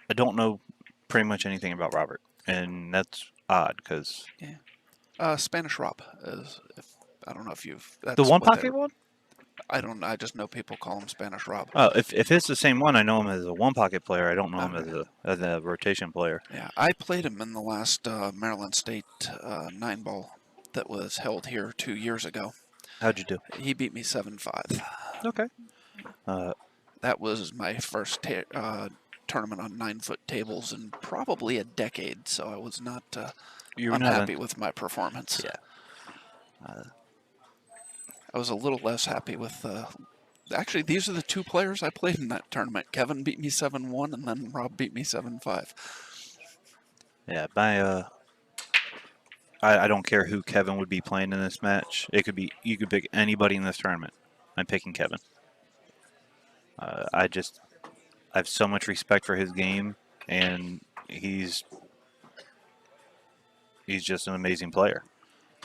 I don't know pretty much anything about Robert, and that's odd because Yeah. Spanish Rob is. If I don't know if you've. the That's one what they. pocket one. I don't. I just know people call him Spanish Rob. Oh, if it's the same one, I know him as a one pocket player. I don't know him Okay. as a rotation player. Yeah, I played him in the last Maryland State 9-ball that was held here 2 years ago. How'd you do? He beat me 7-5. Okay. That was my first tournament on 9-foot tables in probably a decade, so I was not You were not unhappy with my performance. yeah. I was a little less happy with. Actually, these are the two players I played in that tournament. Kevin beat me 7-1, and then Rob beat me 7-5. Yeah, I don't care who Kevin would be playing in this match. It could be you could pick anybody in this tournament. I'm picking Kevin. I have so much respect for his game, and he's just an amazing player.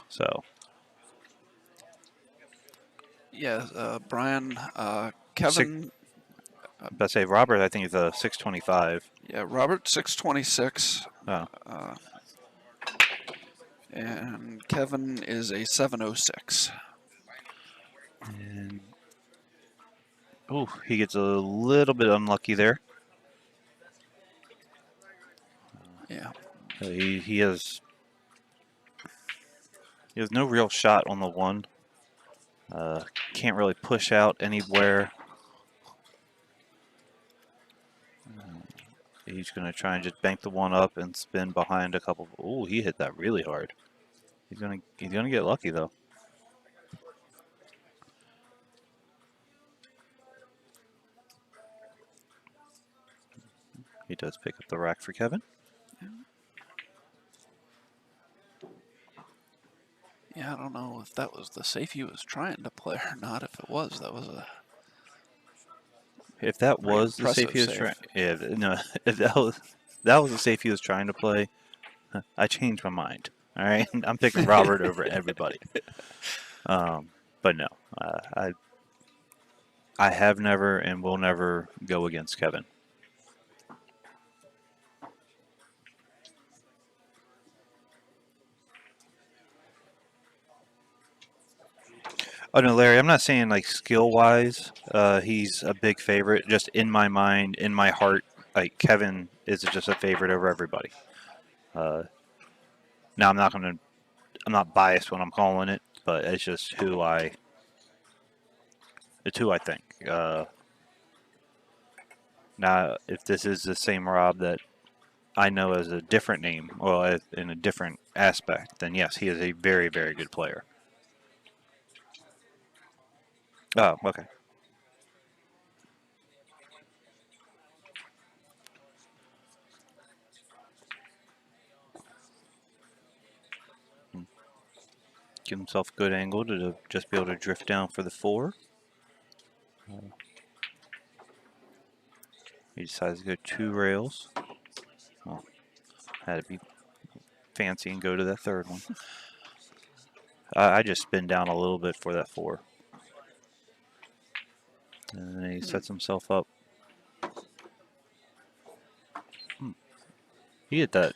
So Yeah, Brian, Kevin. But say Robert, I think is a 625. Yeah, Robert 626. Oh, And Kevin is a 706. and oh, he gets a little bit unlucky there. Yeah. He has no real shot on the one. Can't really push out anywhere. He's going to try and just bank the one up and spin behind a couple. Oh, he hit that really hard. He's gonna get lucky though. He does pick up the rack for Kevin. Yeah, I don't know if that was the safe he was trying to play or not. If it was, that was a. If that was the safe he was trying, yeah, no, if that was the safe he was trying to play, I changed my mind. All right, I'm picking Robert over everybody. But no, I have never and will never go against Kevin. Oh no, Larry, I'm not saying like skill wise, he's a big favorite. Just in my mind, in my heart, like Kevin is just a favorite over everybody. Now I'm not biased when I'm calling it, but it's just it's who I think. Now, if this is the same Rob that I know as a different name, well, in a different aspect, then yes, he is a very, very good player. Oh, okay. Give himself a good angle to just be able to drift down for the 4. He decides to go 2 rails. Well, had to be fancy and go to that third one. I just spin down a little bit for that 4. And then he sets himself up. He hit that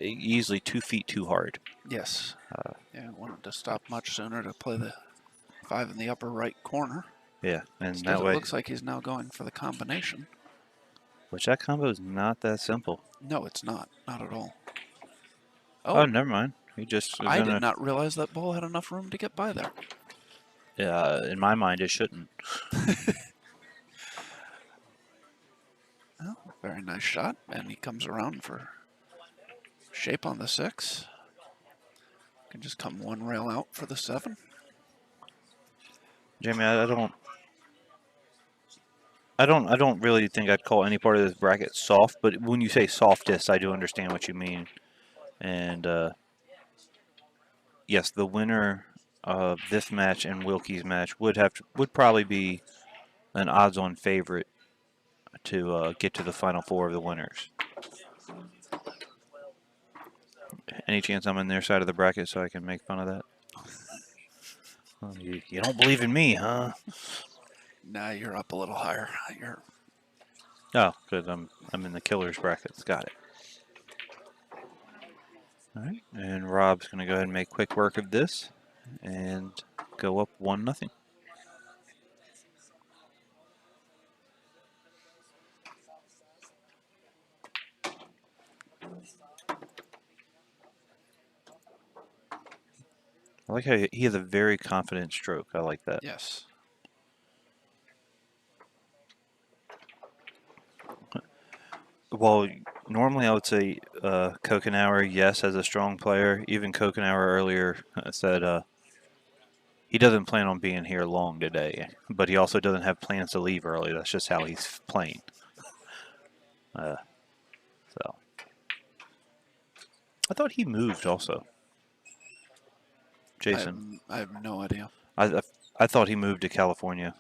easily 2 feet too hard. Yes. Yeah, wanted to stop much sooner to play the 5 in the upper right corner. Yeah, and Instead, that way. It looks like he's now going for the combination. Which that combo is not that simple. No, it's not. Not at all. Oh, never mind. He just. I did not realize that ball had enough room to get by there. Yeah, in my mind, it shouldn't. Well, very nice shot, and he comes around for shape on the 6. Can just come one rail out for the 7. Jamie, I don't really think I'd call any part of this bracket soft, but when you say softest, I do understand what you mean. And yes, the winner of this match and Wilkie's match would probably be an odds-on favorite to get to the final 4 of the winners. Any chance I'm in their side of the bracket so I can make fun of that? Oh, you don't believe in me, huh? Nah, you're up a little higher. You're Oh, good. I'm in the killers brackets. Got it. All right, and Rob's going to go ahead and make quick work of this and go up 1-0. I like how he has a very confident stroke. I like that. Yes. Well, normally I would say Kokenauer, yes, as a strong player. Even Kokenauer earlier said he doesn't plan on being here long today, but he also doesn't have plans to leave early. That's just how he's playing. So I thought he moved also. Jason, I have no idea. I thought he moved to California.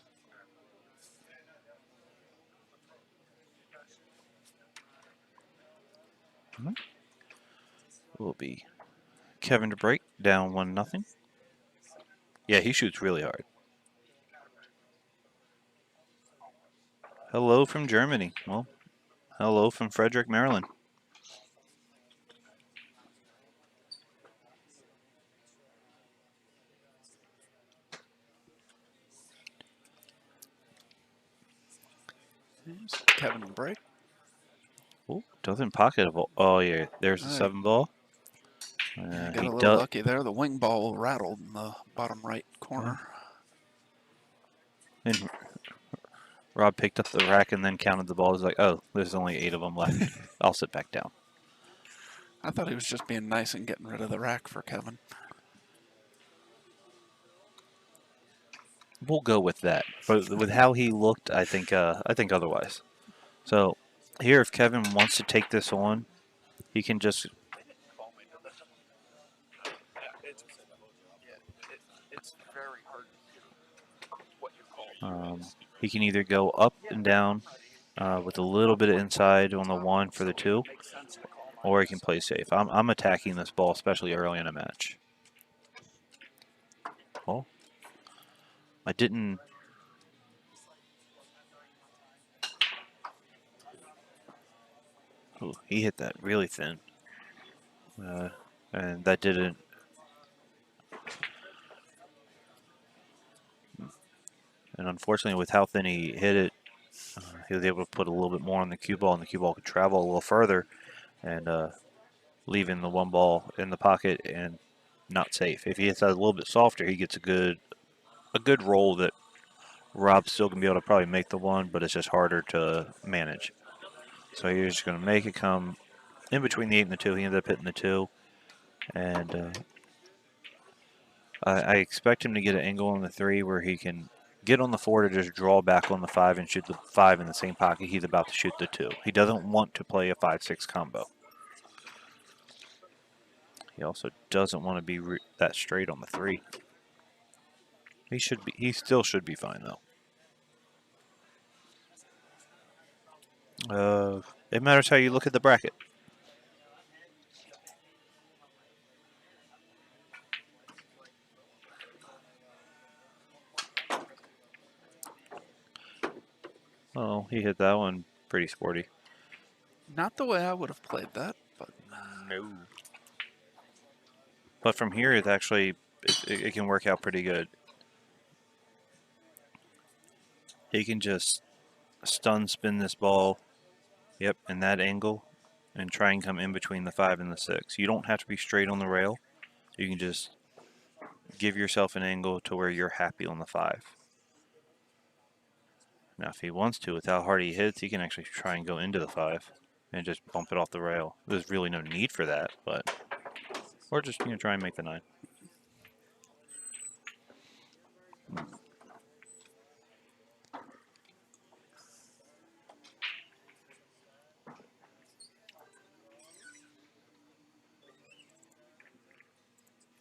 Will be Kevin to break down 1-0. Yeah, he shoots really hard. Hello from Germany. Well, hello from Frederick, Maryland. Kevin to break. Oh, doesn't pocket a ball. Oh, yeah, there's a 7 ball. Got He a little does. lucky there. The wing ball rattled in the bottom right corner. And Rob picked up the rack and then counted the balls. Like, oh, there's only 8 of them left. I'll sit back down. I thought he was just being nice and getting rid of the rack for Kevin. We'll go with that. But with how he looked, I think otherwise. So here, if Kevin wants to take this on, he can just he can either go up and down with a little bit of inside on the 1 for the 2, or he can play safe. I'm attacking this ball, especially early in a match. Well, I didn't. Ooh, he hit that really thin. And that didn't. And unfortunately, with how thin he hit it, he was able to put a little bit more on the cue ball, and the cue ball could travel a little further, and leaving the 1 ball in the pocket and not safe. If he hits that a little bit softer, he gets a good roll that Rob's still gonna be able to probably make the 1, but it's just harder to manage. So he's just gonna make it come in between the 8 and the 2. He ended up hitting the 2, and I expect him to get an angle on the 3 where he can get on the 4 to just draw back on the 5 and shoot the 5 in the same pocket he's about to shoot the 2. He doesn't want to play a 5-6 combo. He also doesn't want to be that straight on the 3. He should be. He still should be fine though. It matters how you look at the bracket. Oh, he hit that one pretty sporty. Not the way I would have played that, but No. But from here, it actually it can work out pretty good. He can just stun spin this ball, yep, in that angle, and try and come in between the 5 and the 6. You don't have to be straight on the rail. You can just give yourself an angle to where you're happy on the 5. Now, if he wants to, with how hard he hits, he can actually try and go into the 5 and just bump it off the rail. There's really no need for that, but or just try and make the 9.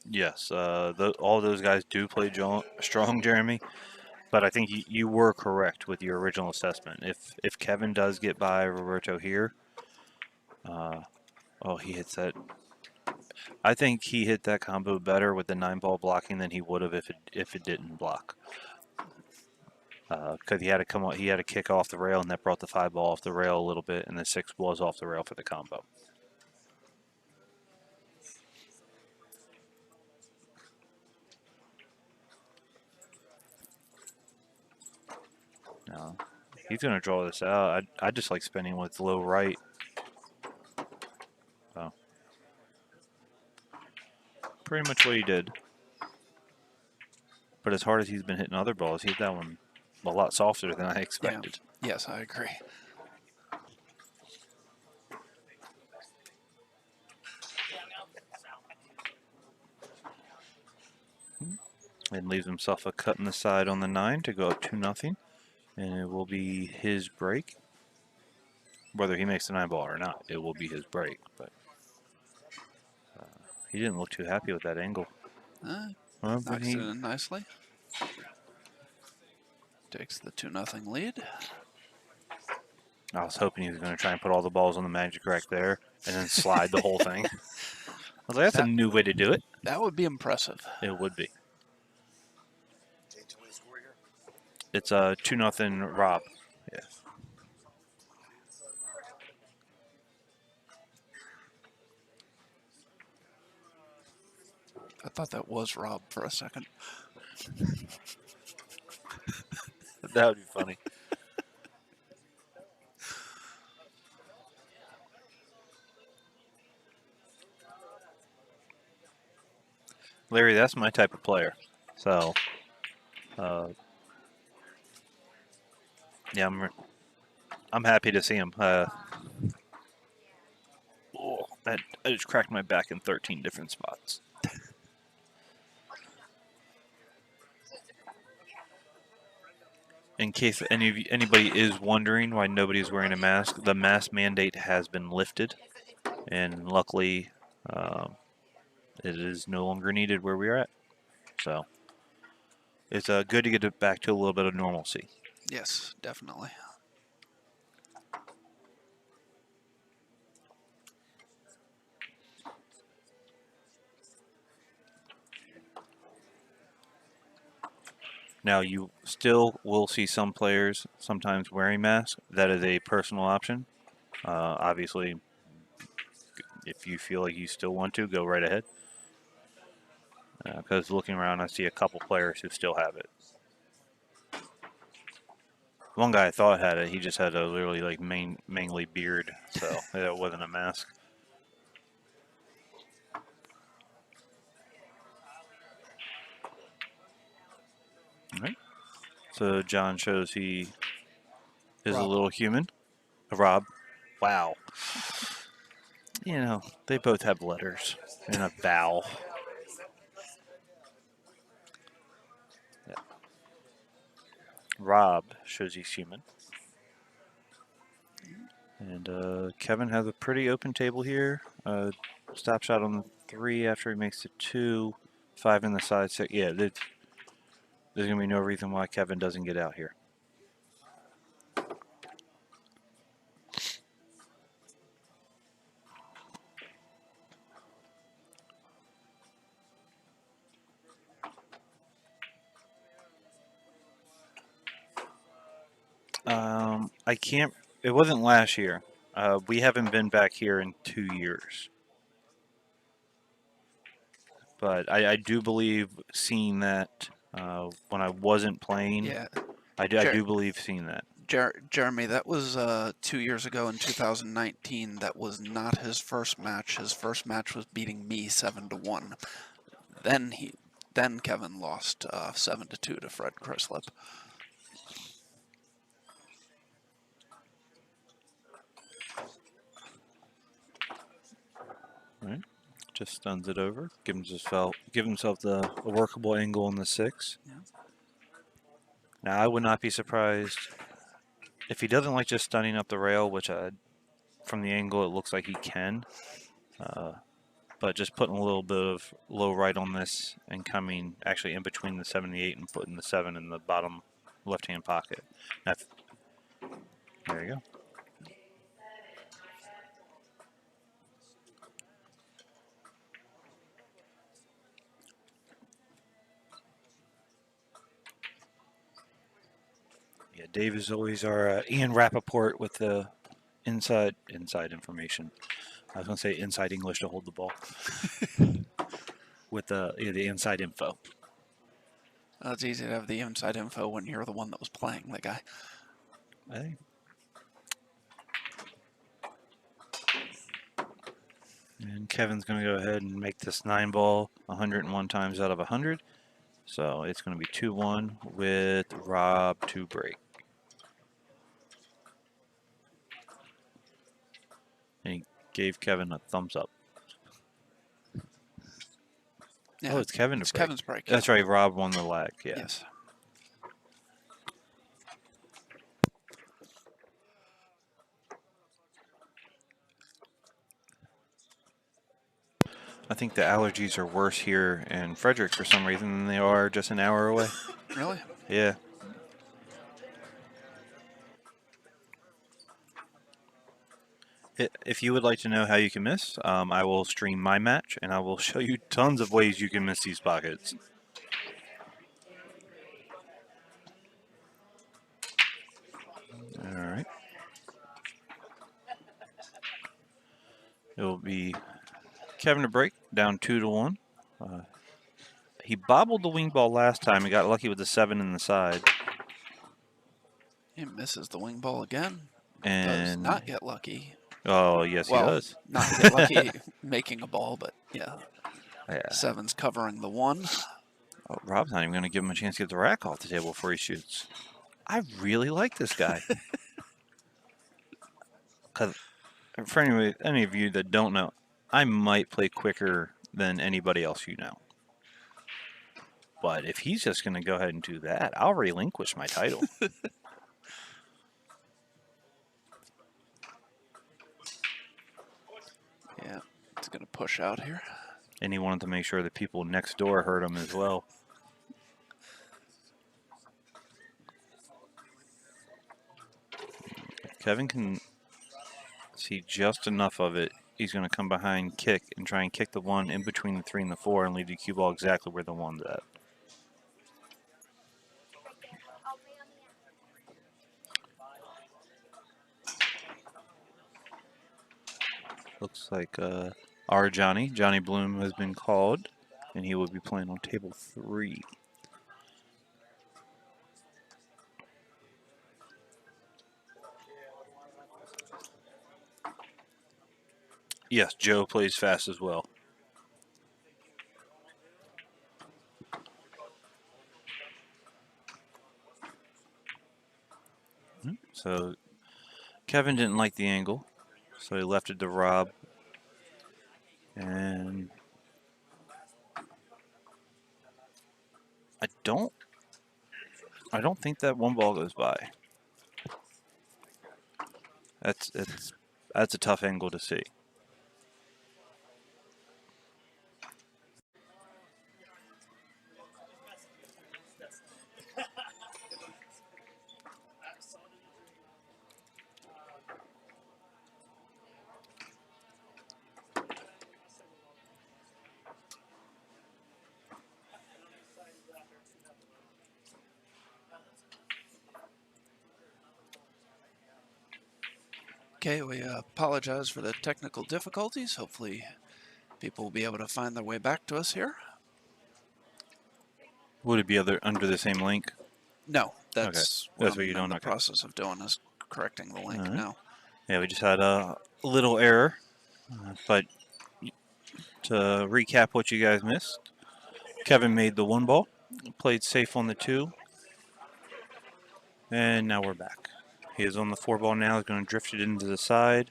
Yes, all those guys do play strong, Jeremy. But I think you were correct with your original assessment. If Kevin does get by Roberto here, oh, he hits that. I think he hit that combo better with the 9 ball blocking than he would have if it didn't block. because he had to come on, he had to kick off the rail, and that brought the 5 ball off the rail a little bit, and the 6 was off the rail for the combo. Now, he's going to draw this out. I just like spinning with low right. So, pretty much what he did. But as hard as he's been hitting other balls, he hit that one a lot softer than I expected. Yeah. Yes, I agree. And leaves himself a cut in the side on the 9 to go up 2-0. And it will be his break. Whether he makes the 9 ball or not, it will be his break. But he didn't look too happy with that angle. Knocks it in nicely. Takes the 2-0 lead. I was hoping he was going to try and put all the balls on the magic rack there and then slide the whole thing. I was like, that's a new way to do it. That would be impressive. It would be. It's 2-0 Rob. Yeah. I thought that was Rob for a second. That would be funny. Larry, that's my type of player. So, yeah, I'm happy to see him. I just cracked my back in 13 different spots. In case anybody is wondering why nobody is wearing a mask, the mask mandate has been lifted, and luckily, it is no longer needed where we are at. So, it's good to get it back to a little bit of normalcy. Yes, definitely. Now, you still will see some players sometimes wearing masks. That is a personal option. Obviously, if you feel like you still want to, go right ahead. Because looking around, I see a couple players who still have it. One guy I thought had it. He just had a literally like mainly beard, so it wasn't a mask. All right. So John shows he is Rob. a little human. Rob. Wow. You know, they both have letters and a vowel. Yeah. Rob shows he's human. And Kevin has a pretty open table here. Stop shot on the 3 after he makes the 2. 5 in the side. 6. Yeah, there's going to be no reason why Kevin doesn't get out here. I can't. It wasn't last year. We haven't been back here in 2 years. But I do believe seeing that when I wasn't playing. Yeah. I do believe seeing that. Jeremy, that was 2 years ago in 2019. That was not his first match. His first match was beating me 7-1. Then Kevin lost 7-2 to Fred Crislip. All right. Just stuns it over. Give himself a workable angle on the 6. Yeah. Now I would not be surprised if he doesn't like just stunning up the rail, which from the angle it looks like he can. But just putting a little bit of low right on this and coming actually in between the 7 and the 8 and putting the 7 in the bottom left-hand pocket. There you go. Yeah, Dave is always our Ian Rappaport with the inside information. I was going to say inside English to hold the ball with the inside info. It's easy to have the inside info when you're the one that was playing the guy. Hey. And Kevin's going to go ahead and make this 9-ball 101 times out of 100. So it's going to be 2-1 with Rob to break. And he gave Kevin a thumbs up. Yeah, oh, it's Kevin it's to break. Kevin's break. That's right. Rob won the lag. Yeah. Yes. I think the allergies are worse here in Frederick for some reason than they are just an hour away. Really? Yeah. If you would like to know how you can miss, I will stream my match and I will show you tons of ways you can miss these pockets. All right. It will be Kevin to break, down 2-1. He bobbled the wing ball last time. He got lucky with the 7 in the side. He misses the wing ball again. And Does not get lucky. Oh, yes, well, he does. Not get lucky making a ball, but yeah. 7's covering the 1. Oh, Rob's not even going to give him a chance to get the rack off the table before he shoots. I really like this guy. Because for any of you that don't know, I might play quicker than anybody else you know. But if he's just going to go ahead and do that, I'll relinquish my title. Yeah, it's going to push out here. And he wanted to make sure that people next door heard him as well. If Kevin can see just enough of it, he's going to come behind, kick, and try and kick the 1 in between the 3 and the 4 and leave the cue ball exactly where the 1's at. Looks like our Johnny Bloom has been called, and he will be playing on table 3. Yes, Joe plays fast as well. So Kevin didn't like the angle, so he left it to Rob. And I don't think that 1 ball goes by. That's a tough angle to see. Okay, we apologize for the technical difficulties. Hopefully people will be able to find their way back to us here. Would it be under the same link? No, that's okay. what I'm in the process of doing, is correcting the link now. Yeah, we just had a little error, but to recap what you guys missed, Kevin made the 1 ball, played safe on the 2, and now we're back. He is on the 4 ball now. He's going to drift it into the side,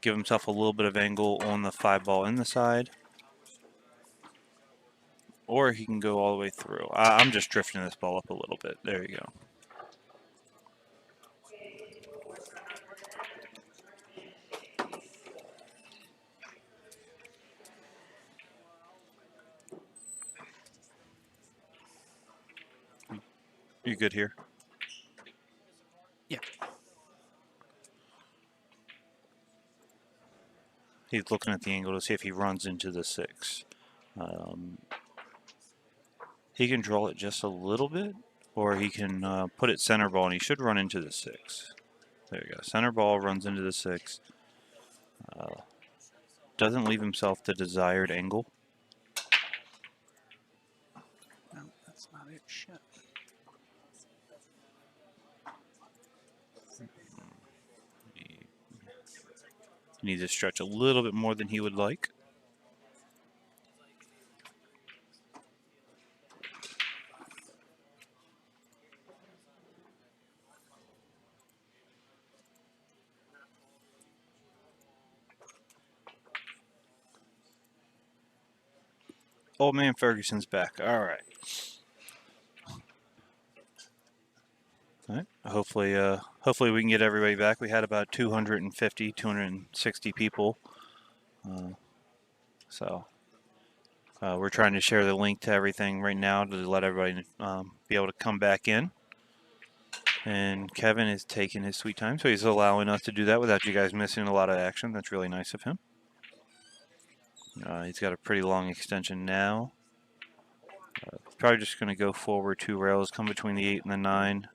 give himself a little bit of angle on the 5 ball in the side, or he can go all the way through. I'm just drifting this ball up a little bit. There you go. You good here? Yeah. He's looking at the angle to see if he runs into the 6. He can draw it just a little bit, or he can put it center ball, and he should run into the 6. There you go. Center ball runs into the 6. Doesn't leave himself the desired angle. No, that's not it. Shit. He needs to stretch a little bit more than he would like. Old man Ferguson's back. All right. All right. Hopefully we can get everybody back. We had about 250, 260 people. So we're trying to share the link to everything right now to let everybody be able to come back in. And Kevin is taking his sweet time, so he's allowing us to do that without you guys missing a lot of action. That's really nice of him. He's got a pretty long extension now. Probably just going to go forward 2 rails, come between the 8 and the 9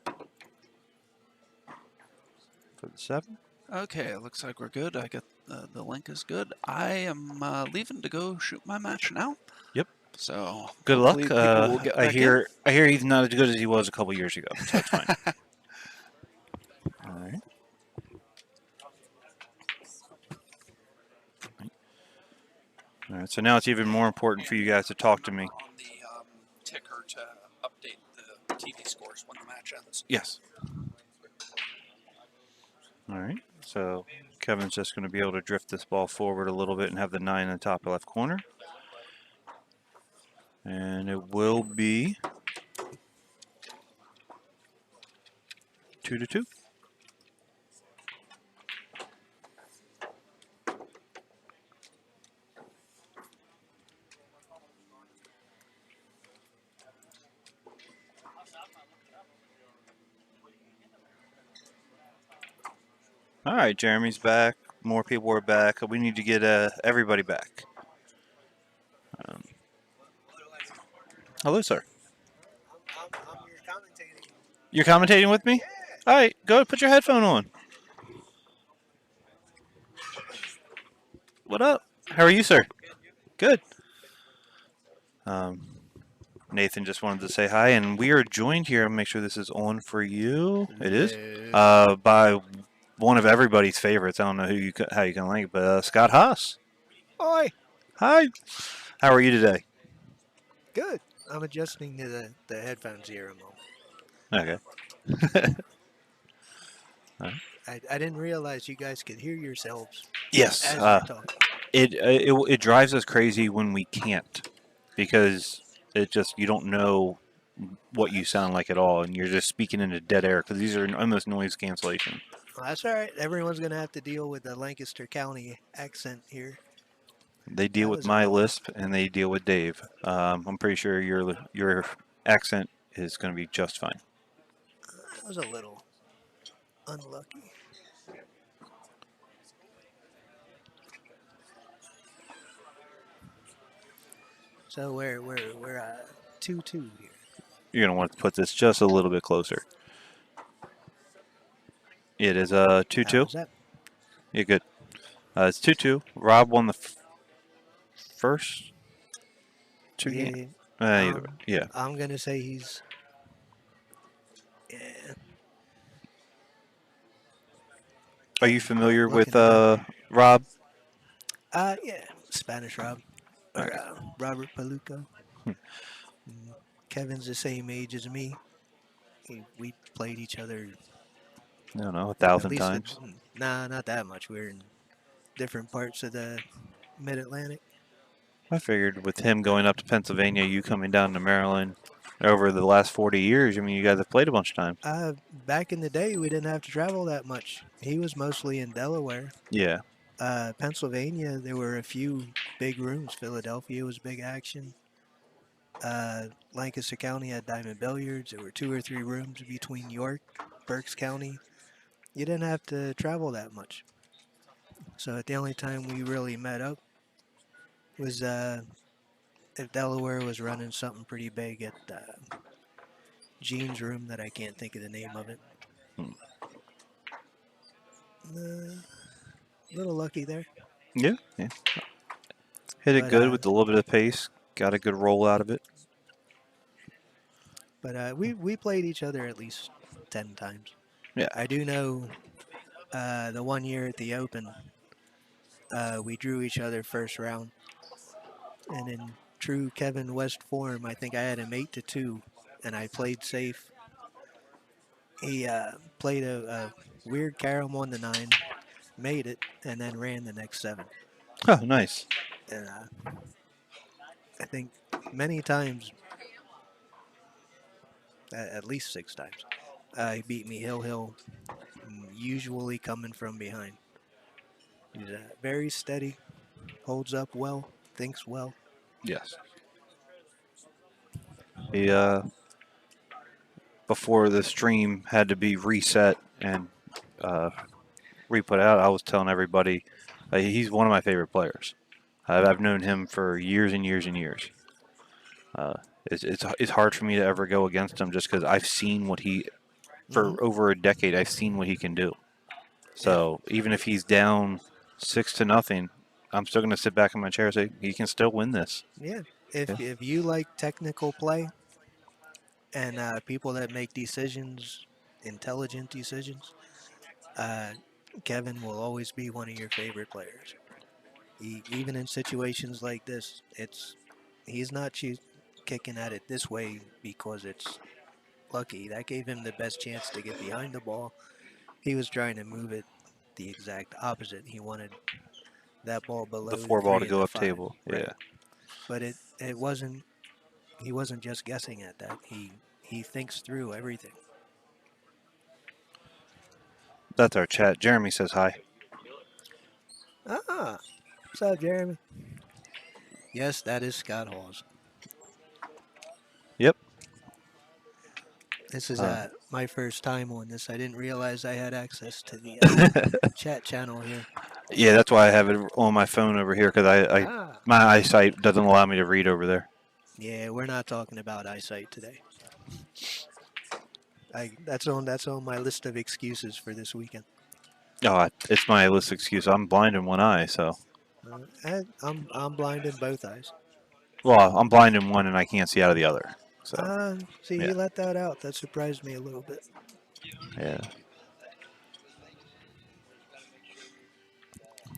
for the 7. Okay, it looks like we're good. I get the link is good. I am leaving to go shoot my match now. Yep. So good luck. people will get I back hear he's not as good as he was a couple years ago, so it's fine. All right. All right. So now it's even more important for you guys to talk to me. On the ticker to update the TV scores when the match ends. Yes. All right. So Kevin's just going to be able to drift this ball forward a little bit and have the 9 in the top left corner. And it will be 2-2. All right, Jeremy's back. More people are back. We need to get everybody back. Hello, sir. You're commentating with me? All right, go put your headphone on. What up? How are you, sir? Good. Nathan just wanted to say hi, and we are joined here. Make sure this is on for you. It is. By one of everybody's favorites. I don't know how you can like it, but Scott Haas. Oi. Hi. How are you today? Good. I'm adjusting to the headphones here a moment. Okay. I didn't realize you guys could hear yourselves Yes. as you're talking. It drives us crazy when we can't, because you don't know what you sound like at all, and you're just speaking into dead air because these are almost noise cancellation. Well, that's all right. Everyone's going to have to deal with the Lancaster County accent here. They deal with my lisp, and they deal with Dave. I'm pretty sure your accent is going to be just fine. That was a little unlucky. So we're 2-2 here. You're going to want to put this just a little bit closer. It is 2-2. Yeah, good. It's 2-2. Rob won the first 2 games. Yeah. I'm going to say he's... Yeah. Are you familiar with Rob? Yeah, Spanish Rob. Or Robert Palucho. Kevin's the same age as me. We played each other. I don't know, 1,000 times. Nah, not that much. We're in different parts of the Mid-Atlantic. I figured with him going up to Pennsylvania, you coming down to Maryland over the last 40 years, I mean, you guys have played a bunch of times. Back in the day, we didn't have to travel that much. He was mostly in Delaware. Yeah. Pennsylvania, there were a few big rooms. Philadelphia was big action. Lancaster County had diamond billiards. There were 2 or 3 rooms between York, Berks County. You didn't have to travel that much. So the only time we really met up was if Delaware was running something pretty big at Gene's room that I can't think of the name of it. A little lucky there. Yeah. Hit it But good with a little bit of pace. Got a good roll out of it. we played each other at least 10 times. Yeah. I do know the one year at the Open, we drew each other first round. And in true Kevin West form, I think I had him 8-2, and I played safe. He played a weird carom on the 9, made it, and then ran the next 7. Oh, nice. And I think many times, at least 6 times, he beat me hill, usually coming from behind. He's very steady, holds up well, thinks well. Yes. He before the stream had to be reset and re-put out, I was telling everybody he's one of my favorite players. I've known him for years and years and years. It's hard for me to ever go against him just because I've seen what he for over a decade. I've seen what he can do. So even if he's down 6-0, I'm still going to sit back in my chair and say he can still win this. Yeah, if you like technical play and people that make decisions, intelligent decisions, Kevin will always be one of your favorite players. Even in situations like this, he's not kicking at it this way because it's lucky. That gave him the best chance to get behind the ball. He was trying to move it the exact opposite. He wanted that ball below The the 4 ball 3 to and go the up 5. table. Right. Yeah. But it wasn't. He wasn't just guessing at that. He thinks through everything. That's our chat. Jeremy says hi. What's up, Jeremy? Yes, that is Scott Halls. Yep. This is my first time on this. I didn't realize I had access to the chat channel here. Yeah, that's why I have it on my phone over here because my eyesight doesn't allow me to read over there. Yeah, we're not talking about eyesight today. That's on my list of excuses for this weekend. Oh, it's my list excuse. I'm blind in one eye, so. I'm blind in both eyes. Well, I'm blind in one and I can't see out of the other. So. See, yeah. you let that out. That surprised me a little bit. Yeah.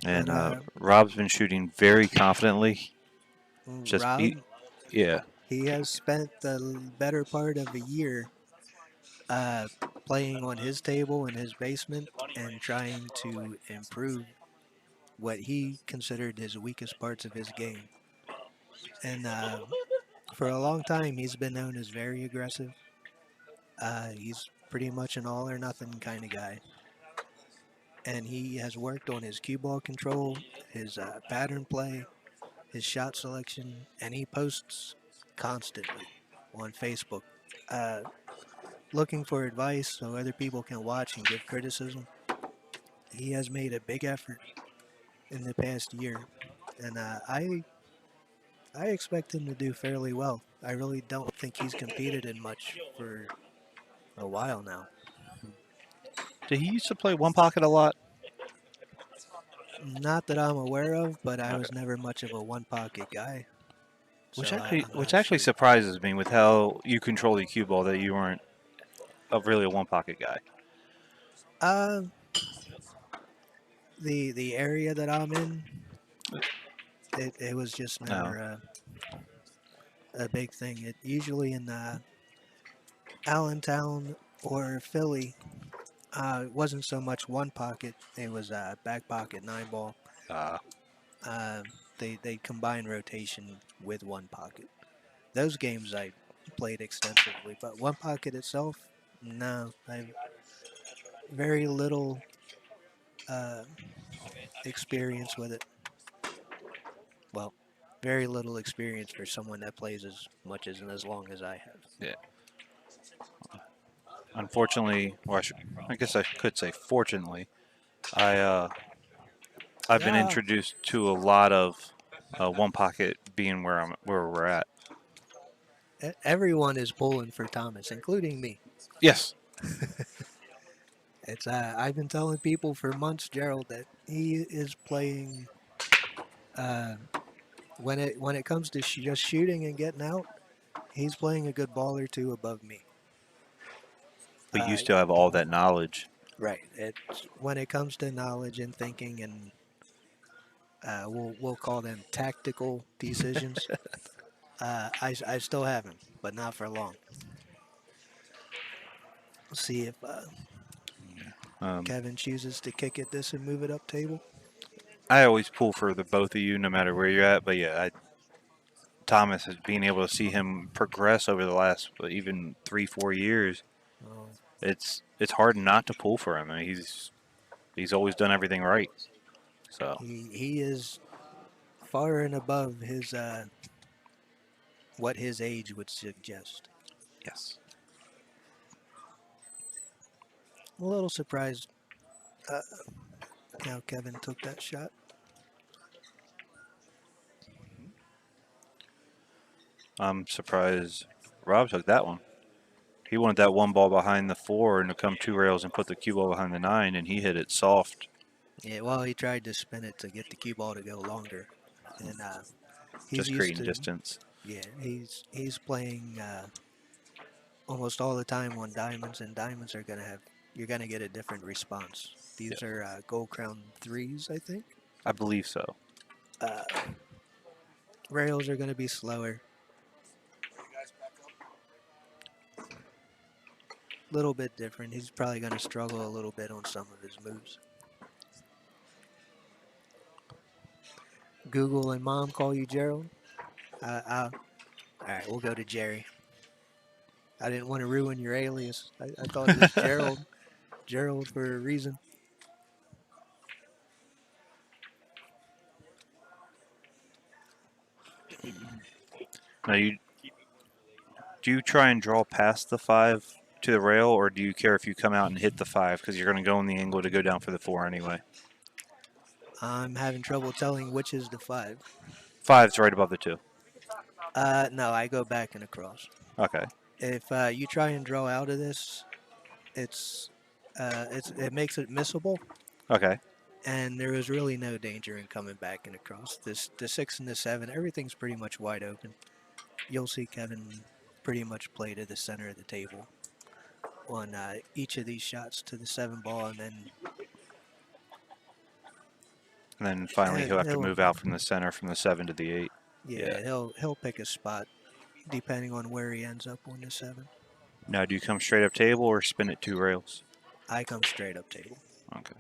And Rob's been shooting very confidently. Rob, yeah. He has spent the better part of a year playing on his table in his basement and trying to improve what he considered his weakest parts of his game. And for a long time, he's been known as very aggressive. He's pretty much an all or nothing kind of guy. And he has worked on his cue ball control, his pattern play, his shot selection, and he posts constantly on Facebook looking for advice so other people can watch and give criticism. He has made a big effort in the past year, and I expect him to do fairly well. I really don't think he's competed in much for a while now. Did he used to play one pocket a lot? Not that I'm aware of, but I was never much of a one pocket guy. Which So actually surprises me with how you control the cue ball that you weren't really a one pocket guy. The area that I'm in, it was just never a big thing. It usually in Allentown or Philly, it wasn't so much one pocket. It was back pocket 9 ball. They combine rotation with one pocket. Those games I played extensively, but one pocket itself, no. I have very little experience with it. Well, very little experience for someone that plays as much as long as I have. Yeah. Unfortunately, or I guess I could say fortunately, I've been introduced to a lot of one pocket being where we're at. Everyone is pulling for Thomas, including me. Yes. It's I've been telling people for months, Gerald, that he is playing. Uh, when it comes to just shooting and getting out, he's playing a good ball or two above me. But you still have all that knowledge. Right. It's when it comes to knowledge and thinking, and we'll call them tactical decisions. I still have him, but not for long. We'll see if Um, Kevin chooses to kick at this and move it up table. I always pull for the both of you, no matter where you're at. But yeah, Thomas has being able to see him progress over the last even 3-4 years. Oh, It's hard not to pull for him. I mean, he's always done everything right. So he is far and above his what his age would suggest. yes. I'm a little surprised uh, how Kevin took that shot. I'm surprised Rob took that one. He wanted that one ball behind the 4 and to come 2 rails and put the cue ball behind the 9, and he hit it soft. Yeah, well, he tried to spin it to get the cue ball to go longer, and he's Just used creating to. distance. Yeah, he's playing almost all the time on diamonds, and diamonds are gonna have you're gonna get a different response. These Yeah. are gold crown threes, I think. I believe so. Uh, Rails are gonna be slower, a little bit different. He's probably gonna struggle a little bit on some of his moves. Google and Mom call you Gerald. All right, we'll go to Jerry. I didn't want to ruin your alias. I thought it was Gerald. Gerald for a reason. Now, do you try and draw past the 5 to the rail, or do you care if you come out and hit the 5 because you're going to go in the angle to go down for the 4 anyway? I'm having trouble telling which is the 5. 5's right above the 2. No, I go back and across. Okay. If you try and draw out of this, it makes it missable, Okay. and there is really no danger in coming back and across. The 6 and the 7, everything's pretty much wide open. You'll see Kevin pretty much play to the center of the table on each of these shots to the 7 ball, and then And then finally he'll have to he'll move out from the center from the 7 to the 8. yeah, he'll pick a spot depending on where he ends up on the 7. Now, do you come straight up table or spin it 2 rails? I come straight up table. Okay.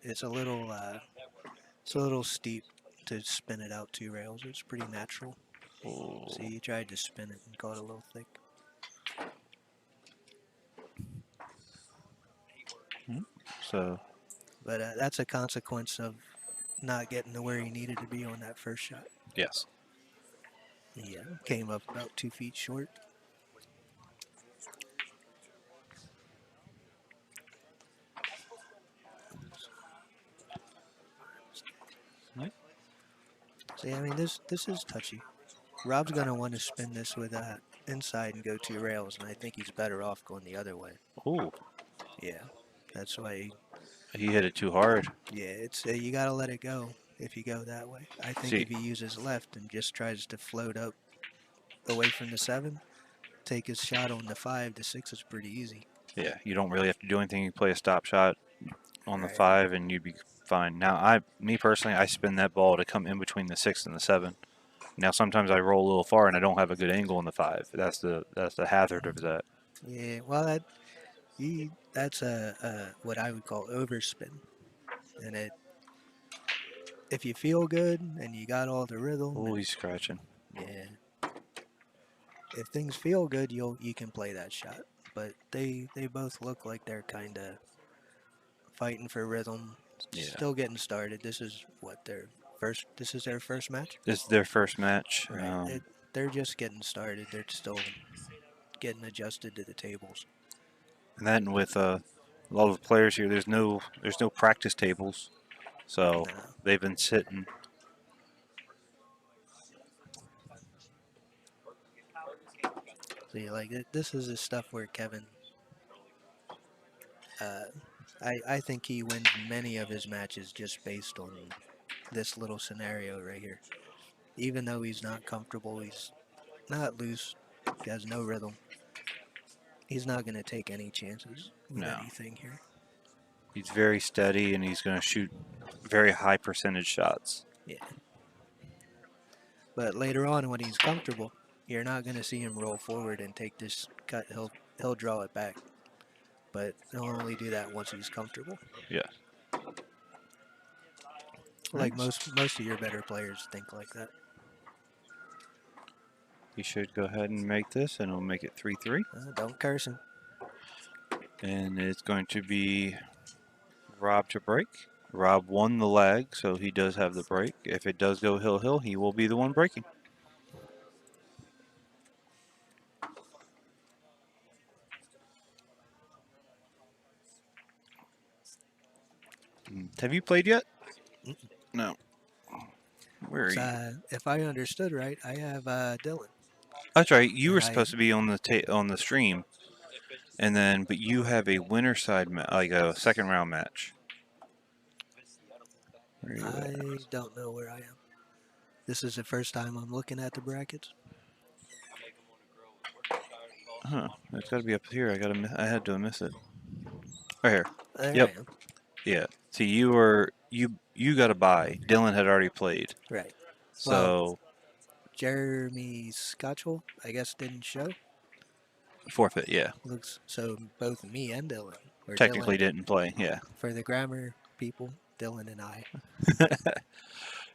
It's a little steep to spin it out 2 rails. It's pretty natural. Oh. See, you tried to spin it and got a little thick. So, But that's a consequence of not getting to where he needed to be on that first shot. yes. He came up about 2 feet short. See, I mean, this is touchy. Rob's going to want to spin this with inside and go 2 rails, and I think he's better off going the other way. Oh, Yeah, that's why. he hit it too hard. Yeah, it's you got to let it go if you go that way. I think See. if he uses left and just tries to float up away from the 7, take his shot on the 5, the 6 is pretty easy. Yeah, you don't really have to do anything. You play a stop shot on the Right. 5 and you'd be fine. Now, me personally, I spin that ball to come in between the 6 and the 7. Now, sometimes I roll a little far and I don't have a good angle on the 5. That's the hazard of that. Yeah, well, that's a what I would call overspin, and if you feel good and you got all the rhythm, Oh, he's scratching. yeah. If things feel good, you can play that shot. But they both look like they're kind of fighting for rhythm. Yeah. Still getting started. This is their first match. This is their first match. Right. They're just getting started. They're still getting adjusted to the tables. And then with a lot of players here, there's no practice tables, so Nah. they've been sitting. See, like this is the stuff where Kevin, uh, I think he wins many of his matches just based on this little scenario right here. Even though he's not comfortable, he's not loose, he has no rhythm. He's not going to take any chances with No. anything here. He's very steady, and he's going to shoot very high percentage shots. Yeah. But later on, when he's comfortable, you're not going to see him roll forward and take this cut. He'll draw it back, but he'll only do that once he's comfortable. Yeah. Like Nice. most of your better players think like that. He should go ahead and make this, and he'll make it 3-3. Don't curse him. And it's going to be Rob to break. Rob won the leg, so he does have the break. If it does go hill-hill, he will be the one breaking. Have you played yet? Mm-mm. No. Where are you? If I understood right, I have Dylan. That's right. You were and supposed to be on the stream, and then but you have a winner side like a second round match. Where are you at? I don't know where I am. This is the first time I'm looking at the brackets. Huh? It's got to be up here. I had to miss it. Right here. There Yep. I am. Yeah. See, you got to buy. Dylan had already played. Right. So Jeremy Scotchell, I guess, didn't show. forfeit. Yeah. Looks so both me and Dylan. Or Technically Dylan, didn't play. Yeah. for the grammar people, Dylan and I.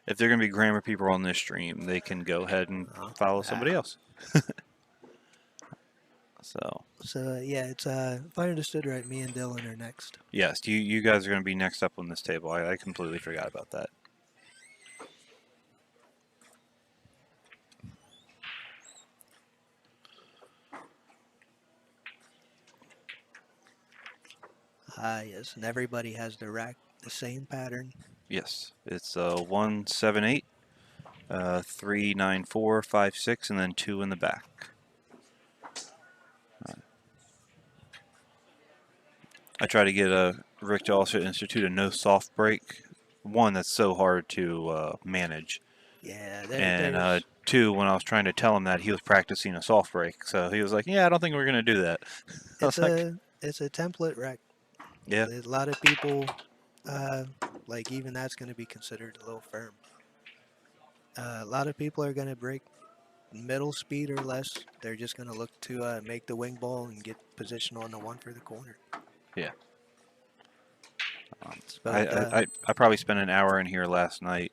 If they're gonna be grammar people on this stream, they can go ahead and follow somebody else. So Yeah, it's if I understood right, me and Dylan are next. yes, you guys are gonna be next up on this table. I completely forgot about that. Yes, and everybody has the rack the same pattern. Yes, it's 178, 3, 9, 4, 5, 6, and then 2 in the back. I try to get Rick to also institute a no soft break. One, that's so hard to manage. Yeah, And 2, when I was trying to tell him that, he was practicing a soft break. So he was like, yeah, I don't think we're going to do that. it's a template rack. Yeah. A lot of people, like even that's going to be considered a little firm. A lot of people are going to break middle speed or less. They're just going to look to make the wing ball and get position on the one for the corner. Yeah. But, I probably spent an hour in here last night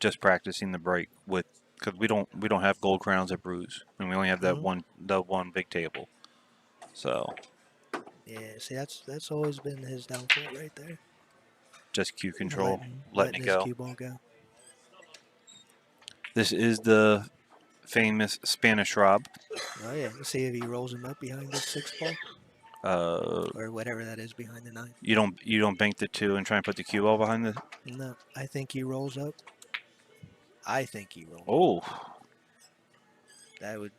just practicing the break because we don't have gold crowns at Brews, and we only have that one big table. So yeah, see that's always been his downfall right there. just cue control, letting it his go. cue ball go. This is the famous Spanish Rob. Oh yeah, let's see if he rolls him up behind the 6 ball or whatever that is behind the 9. You don't bank the 2 and try and put the cue ball behind the. No, I think he rolls up. I think he rolls. Oh.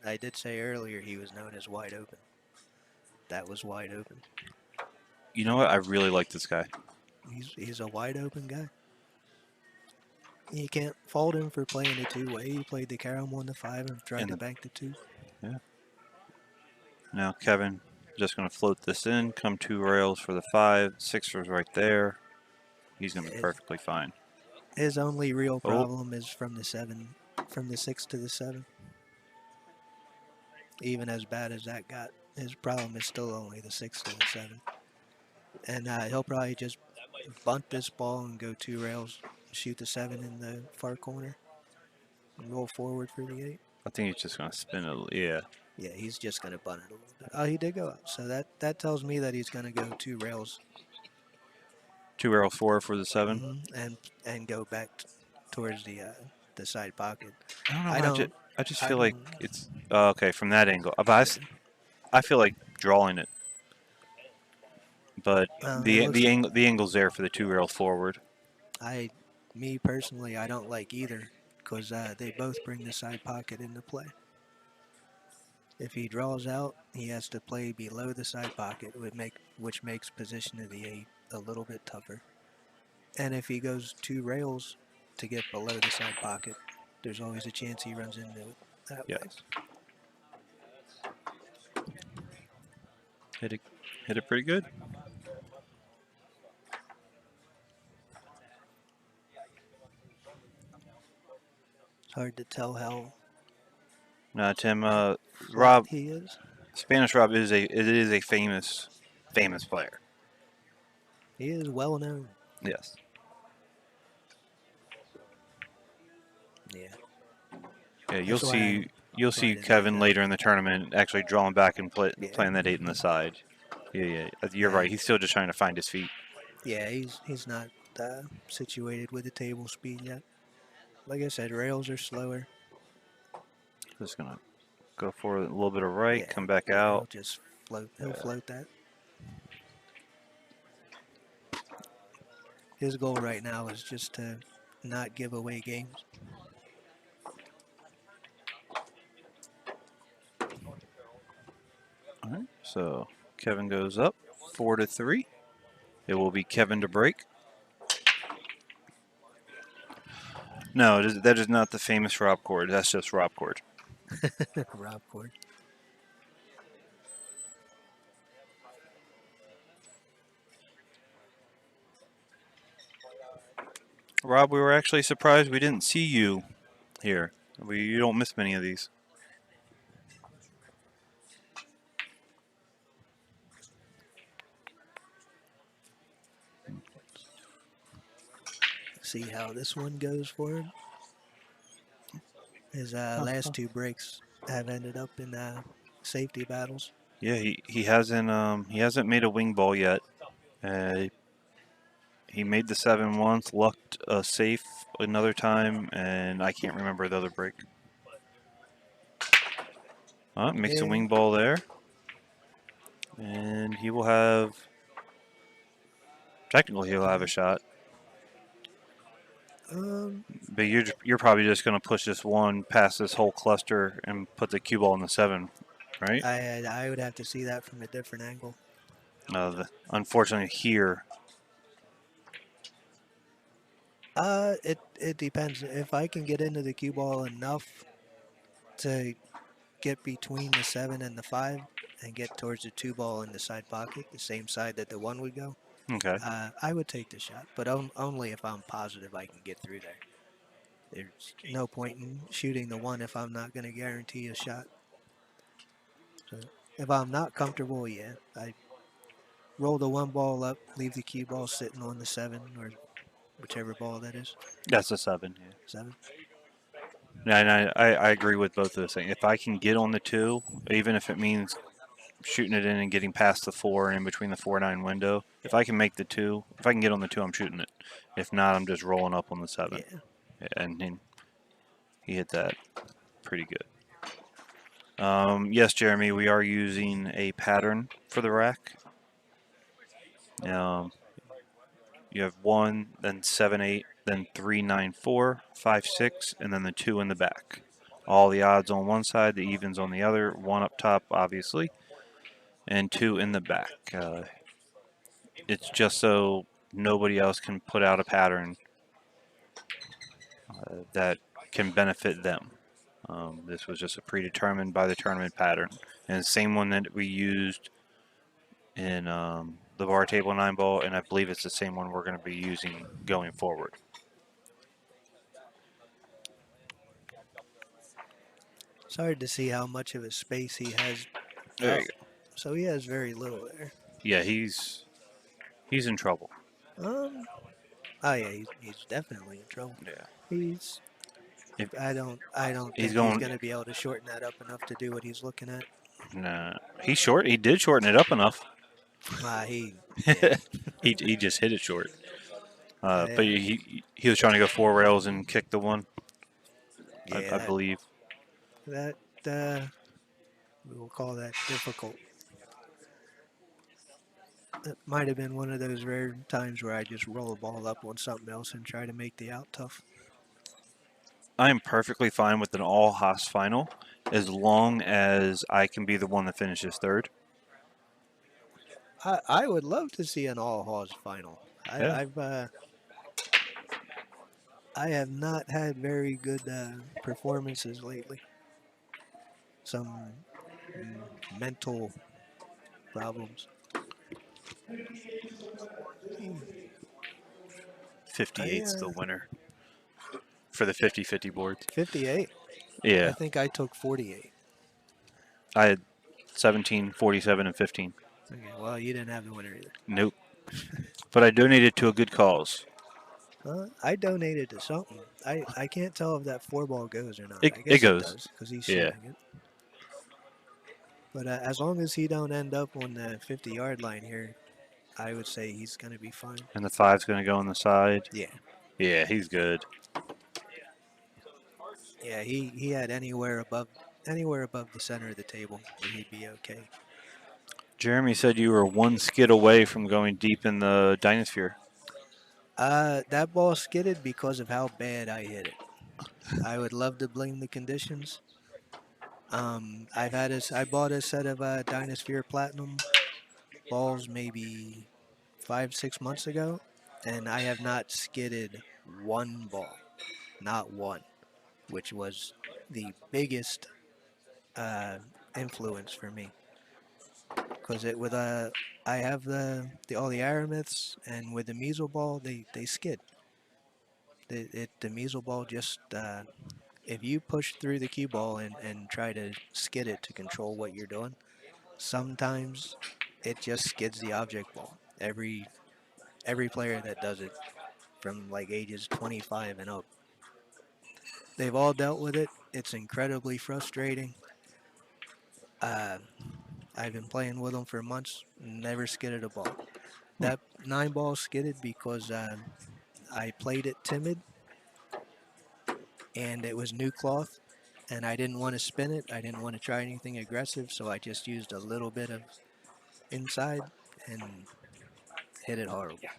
I did say earlier he was known as wide open. That was wide open. You know what? I really like this guy. He's a wide open guy. You can't fault him for playing the 2-way. He played the carom on the 5 and tried to bank the 2. Yeah. Now Kevin just going to float this in, come 2 rails for the 5, 6 was right there. He's going to be perfectly fine. His only real problem is from the 6 to the 7. Even as bad as that got, his problem is still only the 6 to the 7. And he'll probably just bunt this ball and go 2 rails, shoot the 7 in the far corner, and roll forward for the 8. I think he's just going to spin it. Yeah. Yeah, he's just going to bunt it a little bit. Oh, he did go out. So that tells me that he's going to go 2 rails. 2 rails forward for the 7. And go back towards the side pocket. I don't know. I just feel like it's okay from that angle. But I feel like drawing it. But the angle's there for the 2 rail forward. Me personally, I don't like either because they both bring the side pocket into play. If he draws out, he has to play below the side pocket, which makes position of the 8 a little bit tougher. And if he goes 2 rails to get below the side pocket, there's always a chance he runs into it that way. Yes. Hit it pretty good. It's hard to tell how Tim, flat Rob, he is. Spanish Rob is a famous player. He is well known. Yes. Yeah. Yeah, That's why I you'll see invited Kevin Luca. later in the tournament actually drawing back and Yeah. playing that 8 in the side. Yeah. You're right. He's still just trying to find his feet. Yeah, he's not situated with the table speed yet. Like I said, rails are slower. Just gonna go for a little bit of right, Yeah, come back he'll out. just float. He'll float that. His goal right now is just to not give away games. All right. So Kevin goes up 4-3. It will be Kevin to break. No, that is not the famous Rob chord. That's just Rob chord. Rob Cord. Rob, we were actually surprised we didn't see you here. You don't miss many of these. See how this one goes for him. His last 2 breaks have ended up in safety battles. Yeah, he hasn't made a wing ball yet. He made the 7 once, lucked safe another time, and I can't remember the other break. Makes a Yeah. wing ball there, and he will have. Technically, he'll have a shot, but you're probably just going to push this one past this whole cluster and put the cue ball in the 7, right? I would have to see that from a different angle. Unfortunately, here. It depends. If I can get into the cue ball enough to get between the 7 and the 5 and get towards the 2 ball in the side pocket, the same side that the 1 would go, Okay. I would take the shot, but only if I'm positive I can get through there. There's no point in shooting the 1 if I'm not going to guarantee a shot. So if I'm not comfortable, yeah, I roll the 1 ball up, leave the cue ball sitting on the 7 or whichever ball that is. That's a 7. Yeah. 7. Yeah, and I agree with both of those things. If I can get on the 2, even if it means shooting it in and getting past the 4 and in between the 4-9 window, if I can make the 2, if I can get on the 2, I'm shooting it. If not, I'm just rolling up on the 7. Yeah. And he hit that pretty good. Yes, Jeremy, we are using a pattern for the rack. You have 1, then 7-8, then 3-9-4, 5-6, and then the 2 in the back. All the odds on one side, the evens on the other, 1 up top, obviously, and 2 in the back. It's just so nobody else can put out a pattern that can benefit them. This was just a predetermined by the tournament pattern, and the same one that we used in the bar table 9 ball, and I believe it's the same one we're going to be using going forward. It's hard to see how much of a space he has. There you go. So he has very little there. Yeah, he's in trouble. Oh yeah, he's definitely in trouble. Yeah. I don't think he's going to be able to shorten that up enough to do what he's looking at. Nah, he did shorten it up enough. He just hit it short. But he was trying to go 4 rails and kick the 1. Yeah, I believe. That we will call that difficult. It might have been one of those rare times where I just roll a ball up on something else and try to make the out tough. I am perfectly fine with an all Haas final. as long as I can be the one that finishes third. I would love to see an all Hawes final. Yeah. I have not had very good performances lately. Some mental problems. Hmm. 58's the winner for the 50-50 boards. 58. I Yeah. think I took 48. I had 17, 47, and 15. Okay, well, you didn't have the winner either. Nope. But I donated to a good cause. I donated to something. I can't tell if that 4-ball goes or not. I It guess it goes. does because he's Yeah. shooting it. But as long as he don't end up on the 50-yard line here, I would say he's going to be fine. And the 5's going to go on the side. Yeah. Yeah, he's good. Yeah, he had anywhere above the center of the table and he'd be okay. Jeremy said you were one skid away from going deep in the Dinosphere. That ball skidded because of how bad I hit it. I would love to blame the conditions. I bought a set of Dinosphere Platinum balls maybe 5-6 months ago, and I have not skidded one ball, not one, which was the biggest influence for me. Because I have the all the aramiths, and with the measle ball they skid. The measle ball just if you push through the cue ball and try to skid it to control what you're doing, sometimes it just skids the object ball. Every player that does it from like ages 25 and up, they've all dealt with it. It's incredibly frustrating. Uh, I've been playing with them for months, never skidded a ball. That 9-ball skidded because I played it timid and it was new cloth and I didn't want to spin it. I didn't want to try anything aggressive, so I just used a little bit of inside and hit it horrible.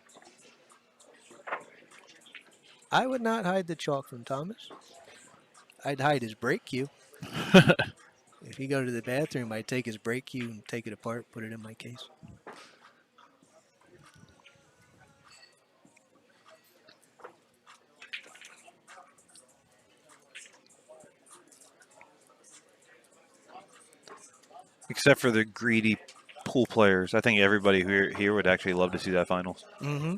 I would not hide the chalk from Thomas. I'd hide his brake cue. If he go to the bathroom, I'd take his brake cue and take it apart, put it in my case. Except for the greedy pool players. I think everybody here would actually love to see that finals. Mm-hmm.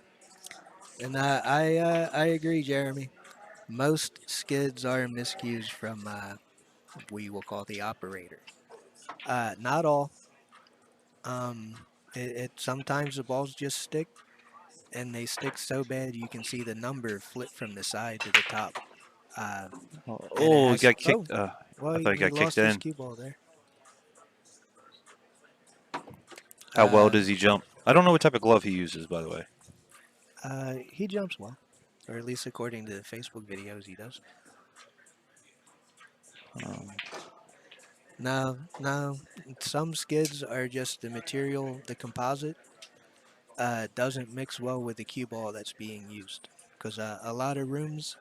And I agree, Jeremy. Most skids are miscues from we will call the operator. Not all. Um, it sometimes the balls just stick, and they stick so bad you can see the number flip from the side to the top. And it Oh, he has. got Oh, kicked. well, I thought he he got kicked lost his in. cue ball there. How well does he jump? I don't know what type of glove he uses, by the way. He jumps well, or at least according to the Facebook videos, he does. No, some skids are just the material, the composite, doesn't mix well with the cue ball that's being used. Because a lot of rooms,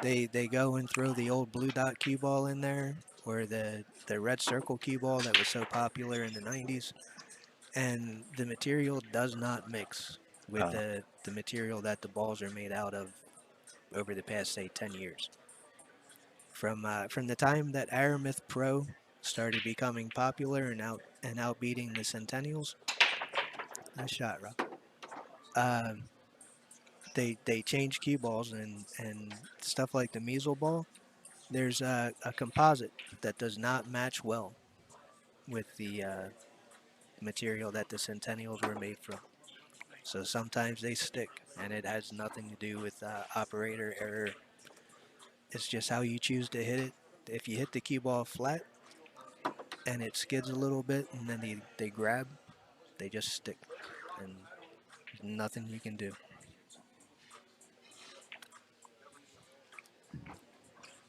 they go and throw the old blue dot cue ball in there, or the red circle cue ball that was so popular in the 90s, and the material does not mix with the material that the balls are made out of over the past, say, 10 years. From the time that Aramith Pro started becoming popular and outbeating the Centennials, nice shot, Rob. They changed cue balls and stuff like the measle ball. There's a composite that does not match well with the material that the Centennials were made from. So sometimes they stick, and it has nothing to do with operator error. It's just how you choose to hit it. If you hit the cue ball flat and it skids a little bit, and then they grab, they just stick, and there's nothing you can do.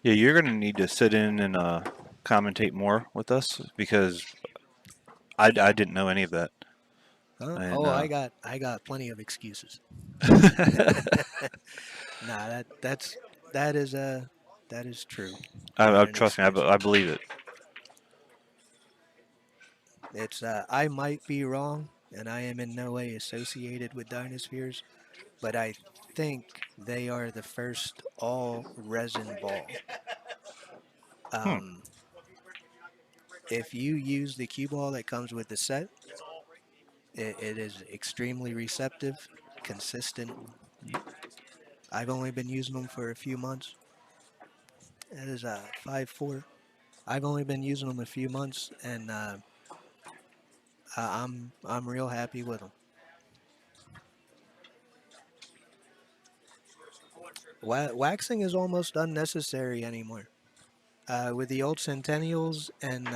Yeah, you're going to need to sit in and commentate more with us because I didn't know any of that. And, I got plenty of excuses. Nah, that is true. trust me, I believe it. It's I might be wrong, and I am in no way associated with Dynaspheres, but I think they are the first all resin ball. Hmm. Um, if you use the cue ball that comes with the set, it is extremely receptive, consistent. I've only been using them for a few months. That is a 5.4. I've only been using them a few months, and I'm real happy with them. Waxing is almost unnecessary anymore. With the old Centennials and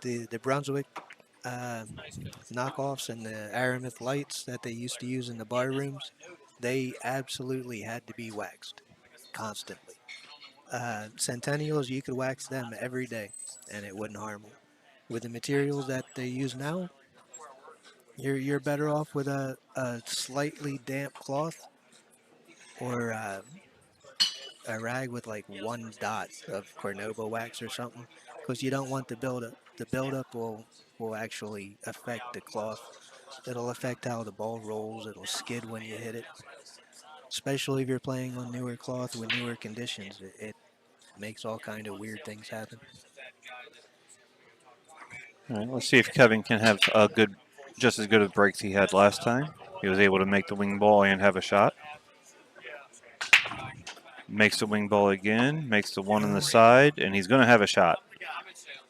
the Brunswick uh, knockoffs and the Aramith lights that they used to use in the bar rooms, they absolutely had to be waxed constantly. Centennials, you could wax them every day, and it wouldn't harm them. With the materials that they use now, you're better off with a slightly damp cloth or a rag with like one dot of Cornova wax or something, because you don't want the buildup. The buildup will actually affect the cloth. It'll affect how the ball rolls. It'll skid when you hit it. Especially if you're playing on newer cloth with newer conditions, it makes all kind of weird things happen. All right, let's see if Kevin can have a good, just as good of breaks he had last time. He was able to make the wing ball and have a shot. Makes the wing ball again, makes the one on the side, and he's going to have a shot.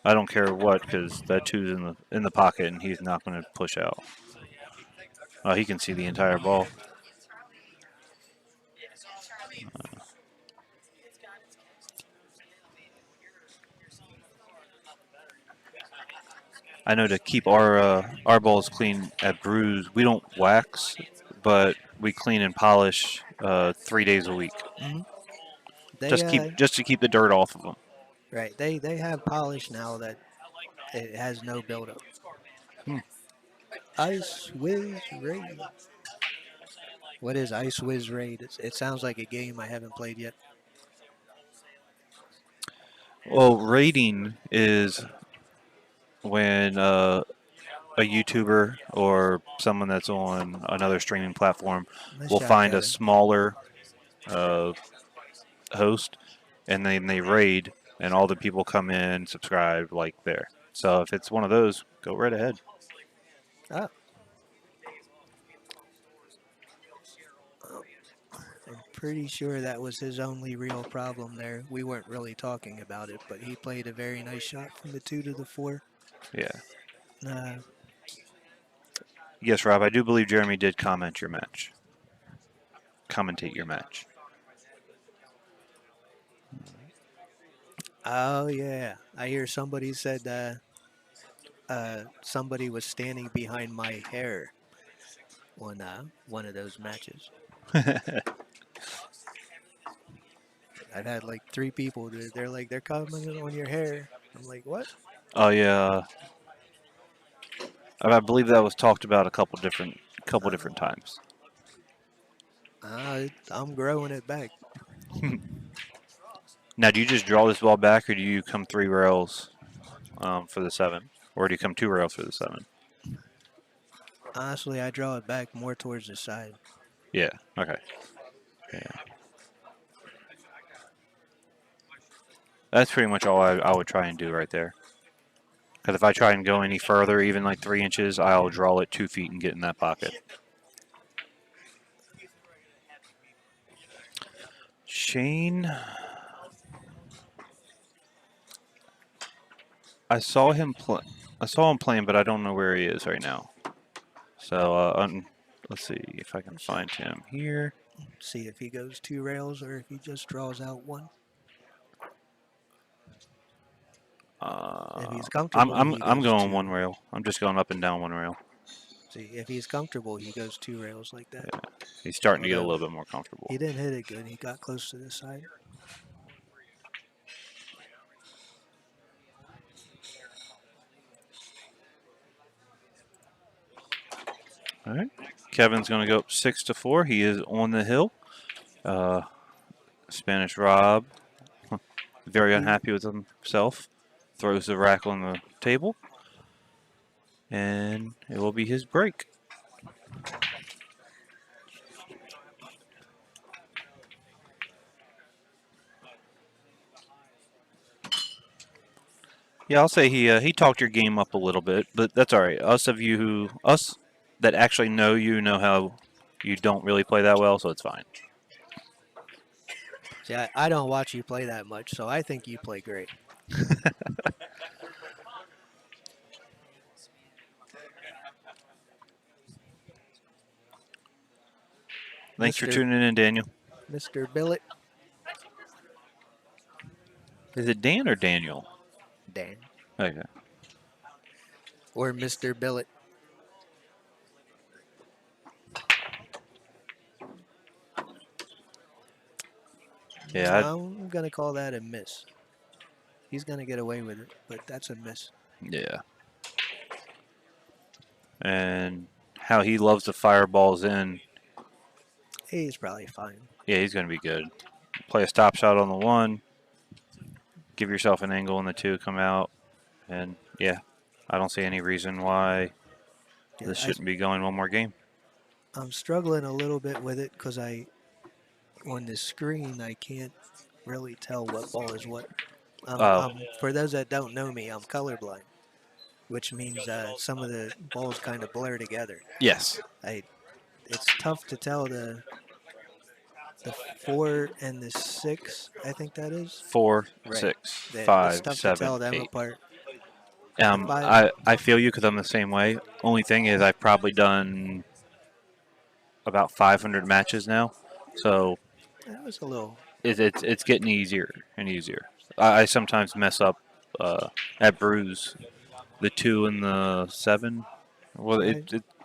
I don't care what, because that two's in the pocket, and he's not going to push out. He can see the entire ball. I know to keep our balls clean at Brews, we don't wax, but we clean and polish 3 days a week. Mm-hmm. They Just to keep the dirt off of them. right. They have polish now that it has no buildup. Ice Whiz Raid. What is Ice Whiz Raid? It sounds like a game I haven't played yet. Well, rating is when a YouTuber or someone that's on another streaming platform Nice will shot, find a Kevin. smaller uh, host, and then they raid, and all the people come in, subscribe, like there. So if it's one of those, go right ahead. Ah, I'm pretty sure that was his only real problem there. We weren't really talking about it, but he played a very nice shot from the 2 to the 4. Yeah. Uh, Yes, Rob, I do believe Jeremy did commentate your match. oh yeah, I hear somebody said somebody was standing behind my hair on one of those matches. I've had like 3 people. They're like they're commenting on your hair. I'm like, what? Oh yeah, I believe that was talked about a couple different times. I'm growing it back. Now, do you just draw this ball back, or do you come 3 rails for the 7, or do you come 2 rails for the 7? Honestly, I draw it back more towards the side. Yeah. Okay. Yeah. That's pretty much all I would try and do right there. Because if I try and go any further, even like 3 inches, I'll draw it 2 feet and get in that pocket. Shane, I saw him playing, but I don't know where he is right now. So let's see if I can find him here. See if he goes 2 rails or if he just draws out 1. If he's comfortable, he I'm goes going 2. 1 rail. I'm just going up and down 1 rail. See, if he's comfortable, he goes 2 rails like that. Yeah. He's starting to get a Although little bit more comfortable. he didn't hit it good. He got close to the side. All right. Kevin's going to go up 6 to 4. He is on the hill. Spanish Rob, very unhappy with himself, throws the rack on the table. And it will be his break. Yeah, I'll say he talked your game up a little bit, but that's all right. Us that actually know how you don't really play that well, so it's fine. See, I don't watch you play that much, so I think you play great. Thanks for Mr. tuning in, Daniel. Mr. Billet. Is it Dan or Daniel? Dan. Okay. Or Mr. Billet. Yeah, I'm going to call that a miss. He's going to get away with it, but that's a miss. yeah. And how he loves to fire balls in. He's probably fine. Yeah, he's going to be good. Play a stop shot on the 1. Give yourself an angle on the 2, come out. And, yeah, I don't see any reason why Yeah, this shouldn't be going one more game. I'm struggling a little bit with it because on the screen, I can't really tell what ball is what. For those that don't know me, I'm colorblind, which means some of the balls kind of blur together. Yes. It's tough to tell the 4 and the 6. I think that is 4, right. 6, It's 5, tough to 7, tell them 8. apart. The 5, I feel you because I'm the same way. Only thing is I've probably done about 500 matches now, so that was a little. it's getting easier and easier. I sometimes mess up at Brews the 2 and the 7. Well,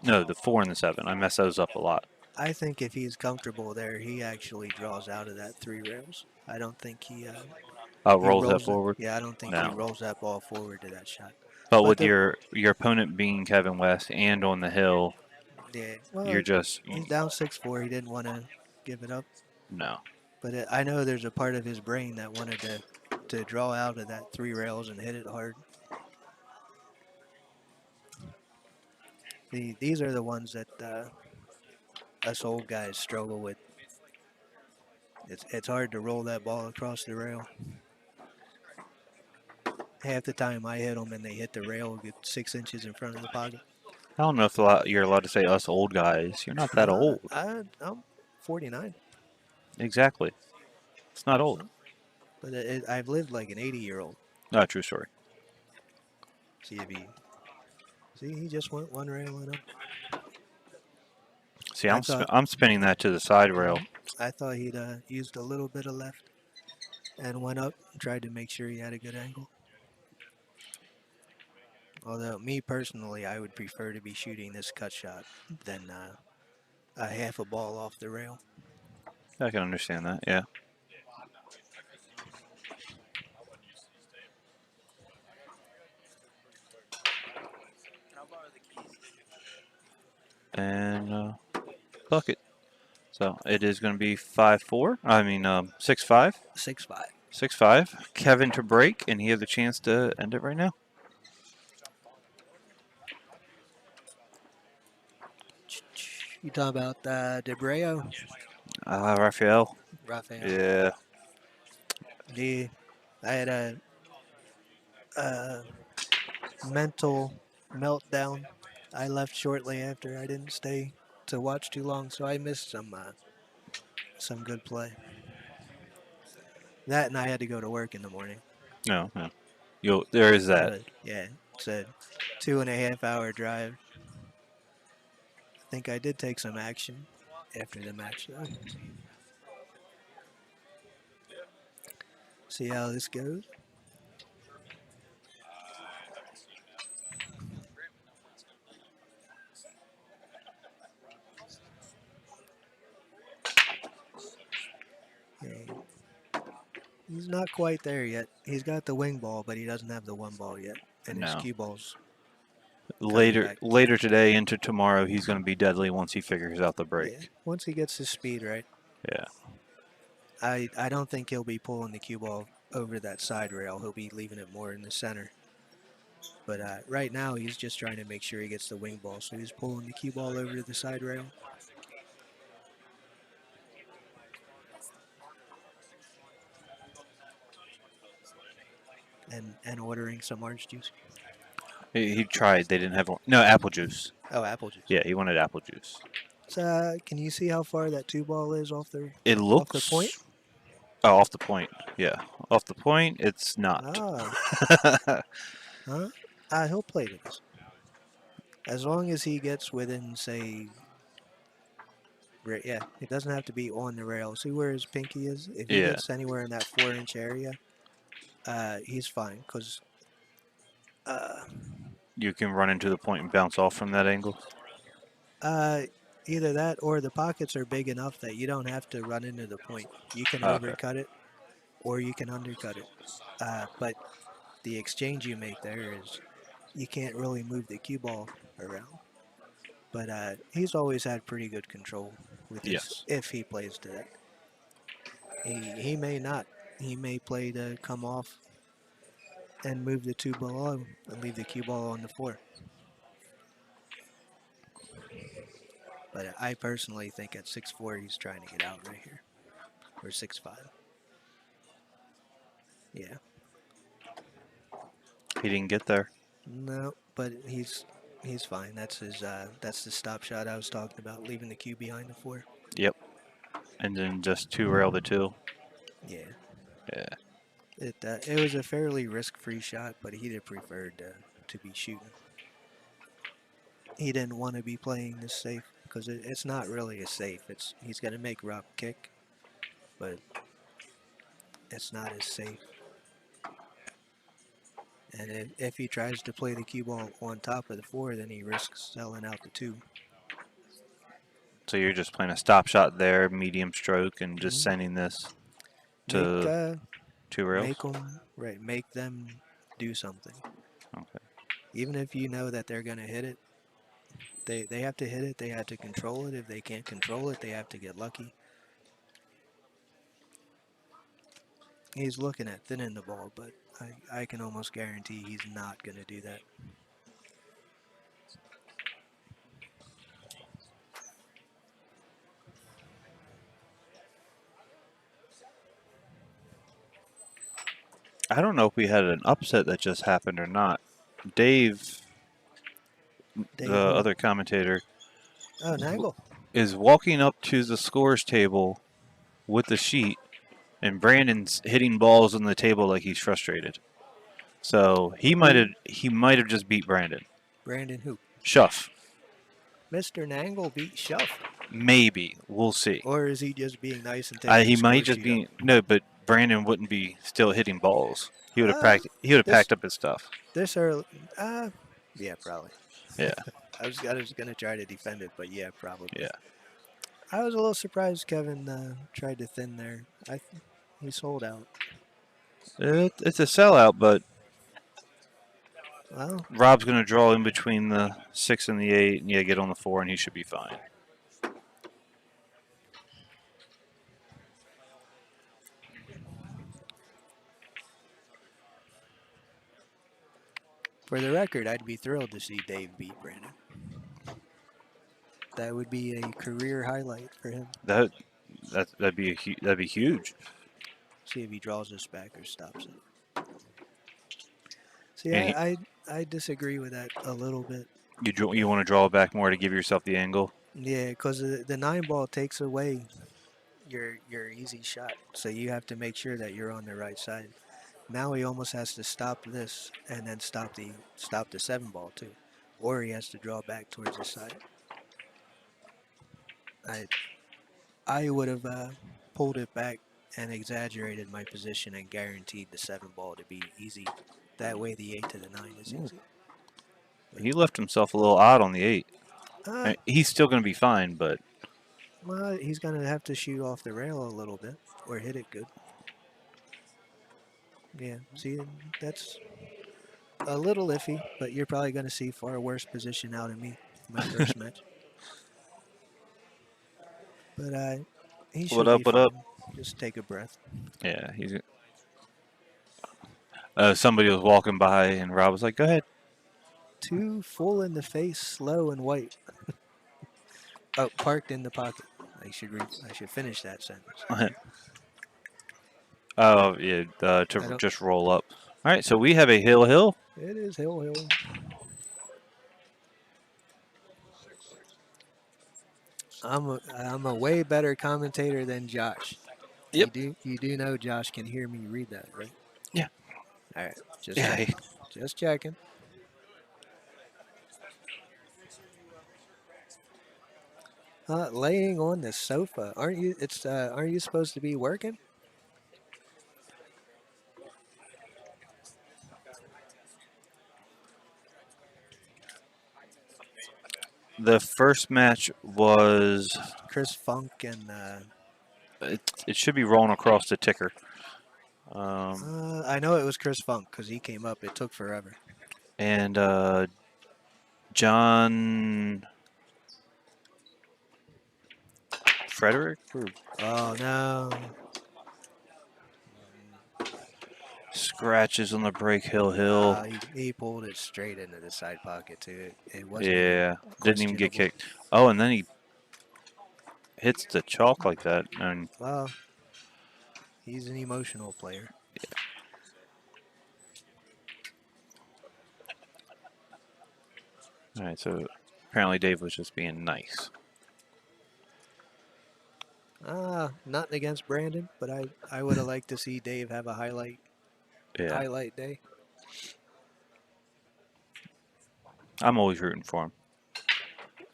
no, the 4 and the 7. I mess those up a lot. I think if he's comfortable there, he actually draws out of that 3 rails. I don't think he Rolls that forward. Yeah, I don't think he No. rolls that ball forward to that shot. But with your opponent being Kevin West and on the hill, yeah, well, you're just he's down 6-4. He didn't want to give it up. no. But I know there's a part of his brain that wanted to draw out of that 3 rails and hit it hard. These are the ones that us old guys struggle with. It's hard to roll that ball across the rail. Half the time I hit them and they hit the rail, get 6 inches in front of the pocket. I don't know if you're allowed to say us old guys. You're not that old. I'm 49. Exactly. It's not old. But I've lived like an 80-year-old. No, true story. See, he just went 1 rail and up. See, I'm spinning that to the side rail. I thought he'd used a little bit of left and went up and tried to make sure he had a good angle. Although, me personally, I would prefer to be shooting this cut shot than a half a ball off the rail. I can understand that, yeah. And bucket. So it is going to be 5-4. I mean 6-5. 6-5. 6-5. Kevin to break, and he has a chance to end it right now. You talking about DeBreo? Raphael. Yeah. I had a mental meltdown. I left shortly after. I didn't stay to watch too long, so I missed some good play. That and I had to go to work in the morning. No. There is that. Yeah, it's a 2.5-hour drive. I think I did take some action after the match, though. See how this goes. He's not quite there yet. He's got the wing ball, but he doesn't have the 1 ball yet. And his cue balls. Later today into tomorrow, he's going to be deadly once he figures out the break. Yeah, once he gets his speed right. Yeah. I don't think he'll be pulling the cue ball over that side rail. He'll be leaving it more in the center. But right now, he's just trying to make sure he gets the wing ball. So he's pulling the cue ball over to the side rail. And ordering some orange juice. He tried. They didn't have no apple juice. Oh, apple juice. Yeah, he wanted apple juice. So can you see how far that two ball is off the It off the point? looks. Oh, off the point. Yeah, off the point. It's not. Ah, huh? He'll play to this. As long as he gets within, say, yeah, it doesn't have to be on the rail. See where his pinky is? If he Yeah. gets anywhere in that 4-inch area, he's fine. Because You can run into the point and bounce off from that angle. either that or the pockets are big enough that you don't have to run into the point. You can Okay. overcut it or you can undercut it. But the exchange you make there is you can't really move the cue ball around. But he's always had pretty good control with his Yes. if he plays to that. He may not. He may play to come off and move the two below and leave the cue ball on the floor. But I personally think at 6'4", he's trying to get out right here. Or 6'5". Yeah. He didn't get there. No, but he's fine. That's his that's the stop shot I was talking about, leaving the cue behind the floor. Yep. And then just two rail the two. Yeah. Yeah. It was a fairly risk-free shot, but he'd have preferred to be shooting. He didn't want to be playing this safe because it's not really a safe. He's going to make Rob kick, but it's not as safe. And if he tries to play the cue ball on top of the floor, then he risks selling out the two. So you're just playing a stop shot there, medium stroke, and just sending this to two rails? Make them do something. Okay. Even if you know that they're going to hit it, they have to hit it, they have to control it. If they can't control it, they have to get lucky. He's looking at thinning the ball, but I can almost guarantee he's not going to do that. I don't know if we had an upset that just happened or not. Dave the who? other commentator, Nangle. is walking up to the scores table with the sheet, and Brandon's hitting balls on the table like he's frustrated. So he might have just beat Brandon. Brandon who? Shuff. Mr. Nangle beat Shuff. Maybe. We'll see. Or is he just being nice and taking He might just be no, but Brandon wouldn't be still hitting balls. He would have packed up his stuff. This early, yeah, probably. Yeah. I was going to try to defend it, but yeah, probably. Yeah. I was a little surprised Kevin tried to thin there. He sold out. It's a sellout, but Well, Rob's going to draw in between the 6 and the 8, and get on the 4, and he should be fine. for the record, I'd be thrilled to see Dave beat Brandon. That would be a career highlight for him. That'd be huge. See if he draws this back or stops it. See, I disagree with that a little bit. You want to draw back more to give yourself the angle? Yeah, because the 9 ball takes away your easy shot, so you have to make sure that you're on the right side. Now he almost has to stop this and then stop the 7 ball too, or he has to draw back towards his side. I would have pulled it back and exaggerated my position and guaranteed the 7 ball to be easy. That way the 8 to the 9 is easy. He left himself a little odd on the 8. Uh, He's still going to be fine, but Well, he's going to have to shoot off the rail a little bit or hit it good. Yeah, see, that's a little iffy, but you're probably going to see far worse position out of me my first match. But he should be fine. Just take a breath. yeah, he's. Somebody was walking by, and Rob was like, "Go ahead, Too full in the face, slow and white. Oh, parked in the pocket. I should finish that sentence. Oh, yeah, I to don't. just roll up. All right, so we have a hill. It is hill hill. I'm a way better commentator than Josh. Yep. You do know Josh can hear me read that, right? Yeah. All right, just Yeah. checking. Just checking. Laying on the sofa. Aren't you? Aren't you supposed to be working? The first match was. Chris Funk and It should be rolling across the ticker. I know it was Chris Funk because he came up. It took forever. And John Frederick? Oh no! Scratches on the break hill. He pulled it straight into the side pocket too. It wasn't even Yeah, didn't even get questionable. kicked. Oh, and then he hits the chalk like that. And Well, he's an emotional player. all right, so apparently Dave was just being nice. Nothing against Brandon, but I would have liked to see Dave have a Yeah, highlight day. I'm always rooting for him.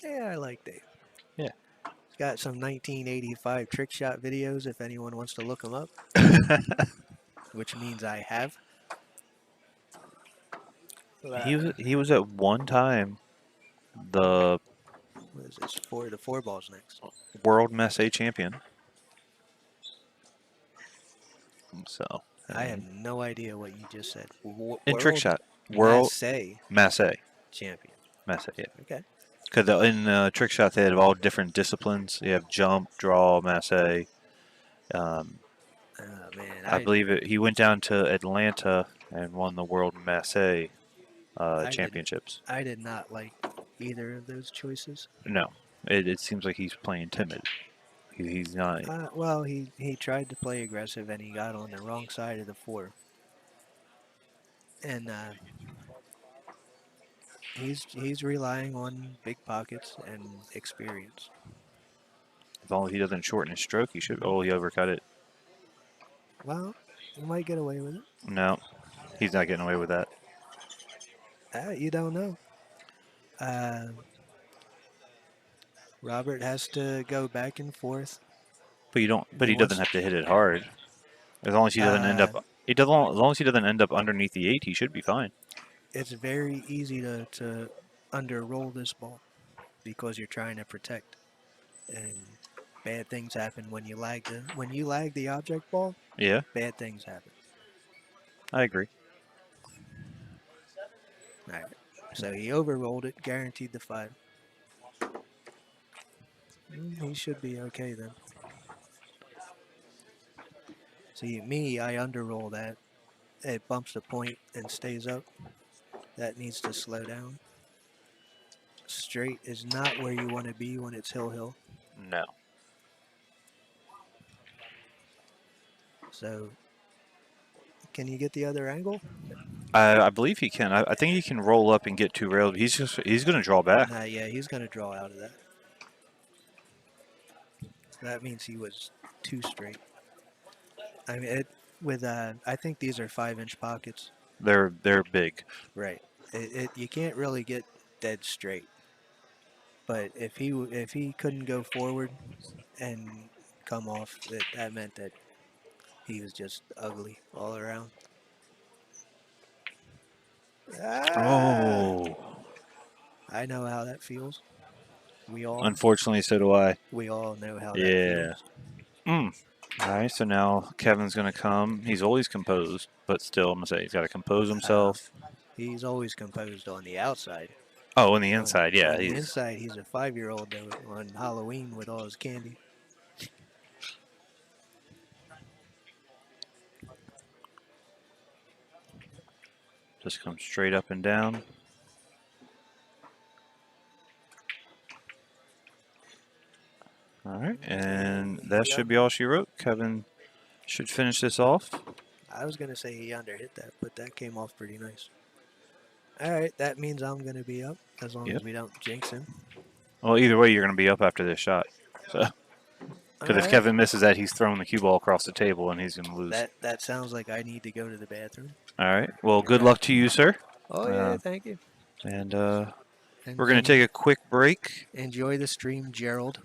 Yeah, I like Dave. Yeah. He's got some 1985 trick shot videos if anyone wants to look them up, which means I have. He was at one time the What is this? The four balls next. world Messe champion. So I have no idea what you just said. in trick World shot, world Masse Messe, champion. yeah. Okay. Because in trick shot they have all different disciplines. You have jump, draw, Masse. Oh man, I believe he went down to Atlanta and won the world Masse championships. I did not like either of those choices. No, it seems like he's playing timid. He's not. Well, he tried to play aggressive and he got on the wrong side of the four. And he's relying on big pockets and experience. As long as he doesn't shorten his stroke, he should. Oh, he overcut it. Well, he might get away with it. No, he's not getting away with that. You don't know. Robert has to go back and forth. But you don't. But He he doesn't wants- have to hit it hard. As long as he doesn't end up. He doesn't. As long as he doesn't end up underneath the 8, he should be fine. It's very easy to under roll this ball because you're trying to protect, and bad things happen when you lag the object ball. Yeah, Bad things happen. I agree. All right. So he overrolled it, guaranteed the 5. He should be okay then. See, me, I underroll that. It bumps the point and stays up. That needs to slow down. Straight is not where you want to be when it's hill. No. So, can you get the other angle? I believe he can. I think he can roll up and get 2 rails. He's going to draw back. Yeah, he's going to draw out of that. That means he was 2 straight. I mean, I think these are 5-inch pockets. They're big. Right. You can't really get dead straight. But if he couldn't go forward and come off, that meant that he was just ugly all around. Oh. I know how that feels. We all Unfortunately, so do I. we all know how that Yeah. feels. All right, so now Kevin's going to come. He's always composed, but still, I'm going to say he's got to compose himself. He's always composed on the outside. Oh, on the inside, yeah. On the inside, he's a 5-year-old though, on Halloween with all his candy. Just come straight up and down. right, and that should be all she wrote. Kevin should finish this off. I was going to say he underhit that, but that came off pretty nice. All right, that means I'm going to be up as long as we don't jinx him. Well, either way, you're going to be up after this shot. So, because if Kevin misses that, he's throwing the cue ball across the table and he's going to lose. That sounds like I need to go to the bathroom. All right. Well, good luck to you, sir. Oh, yeah, thank you. And we're going to take a quick break. Enjoy the stream, Gerald.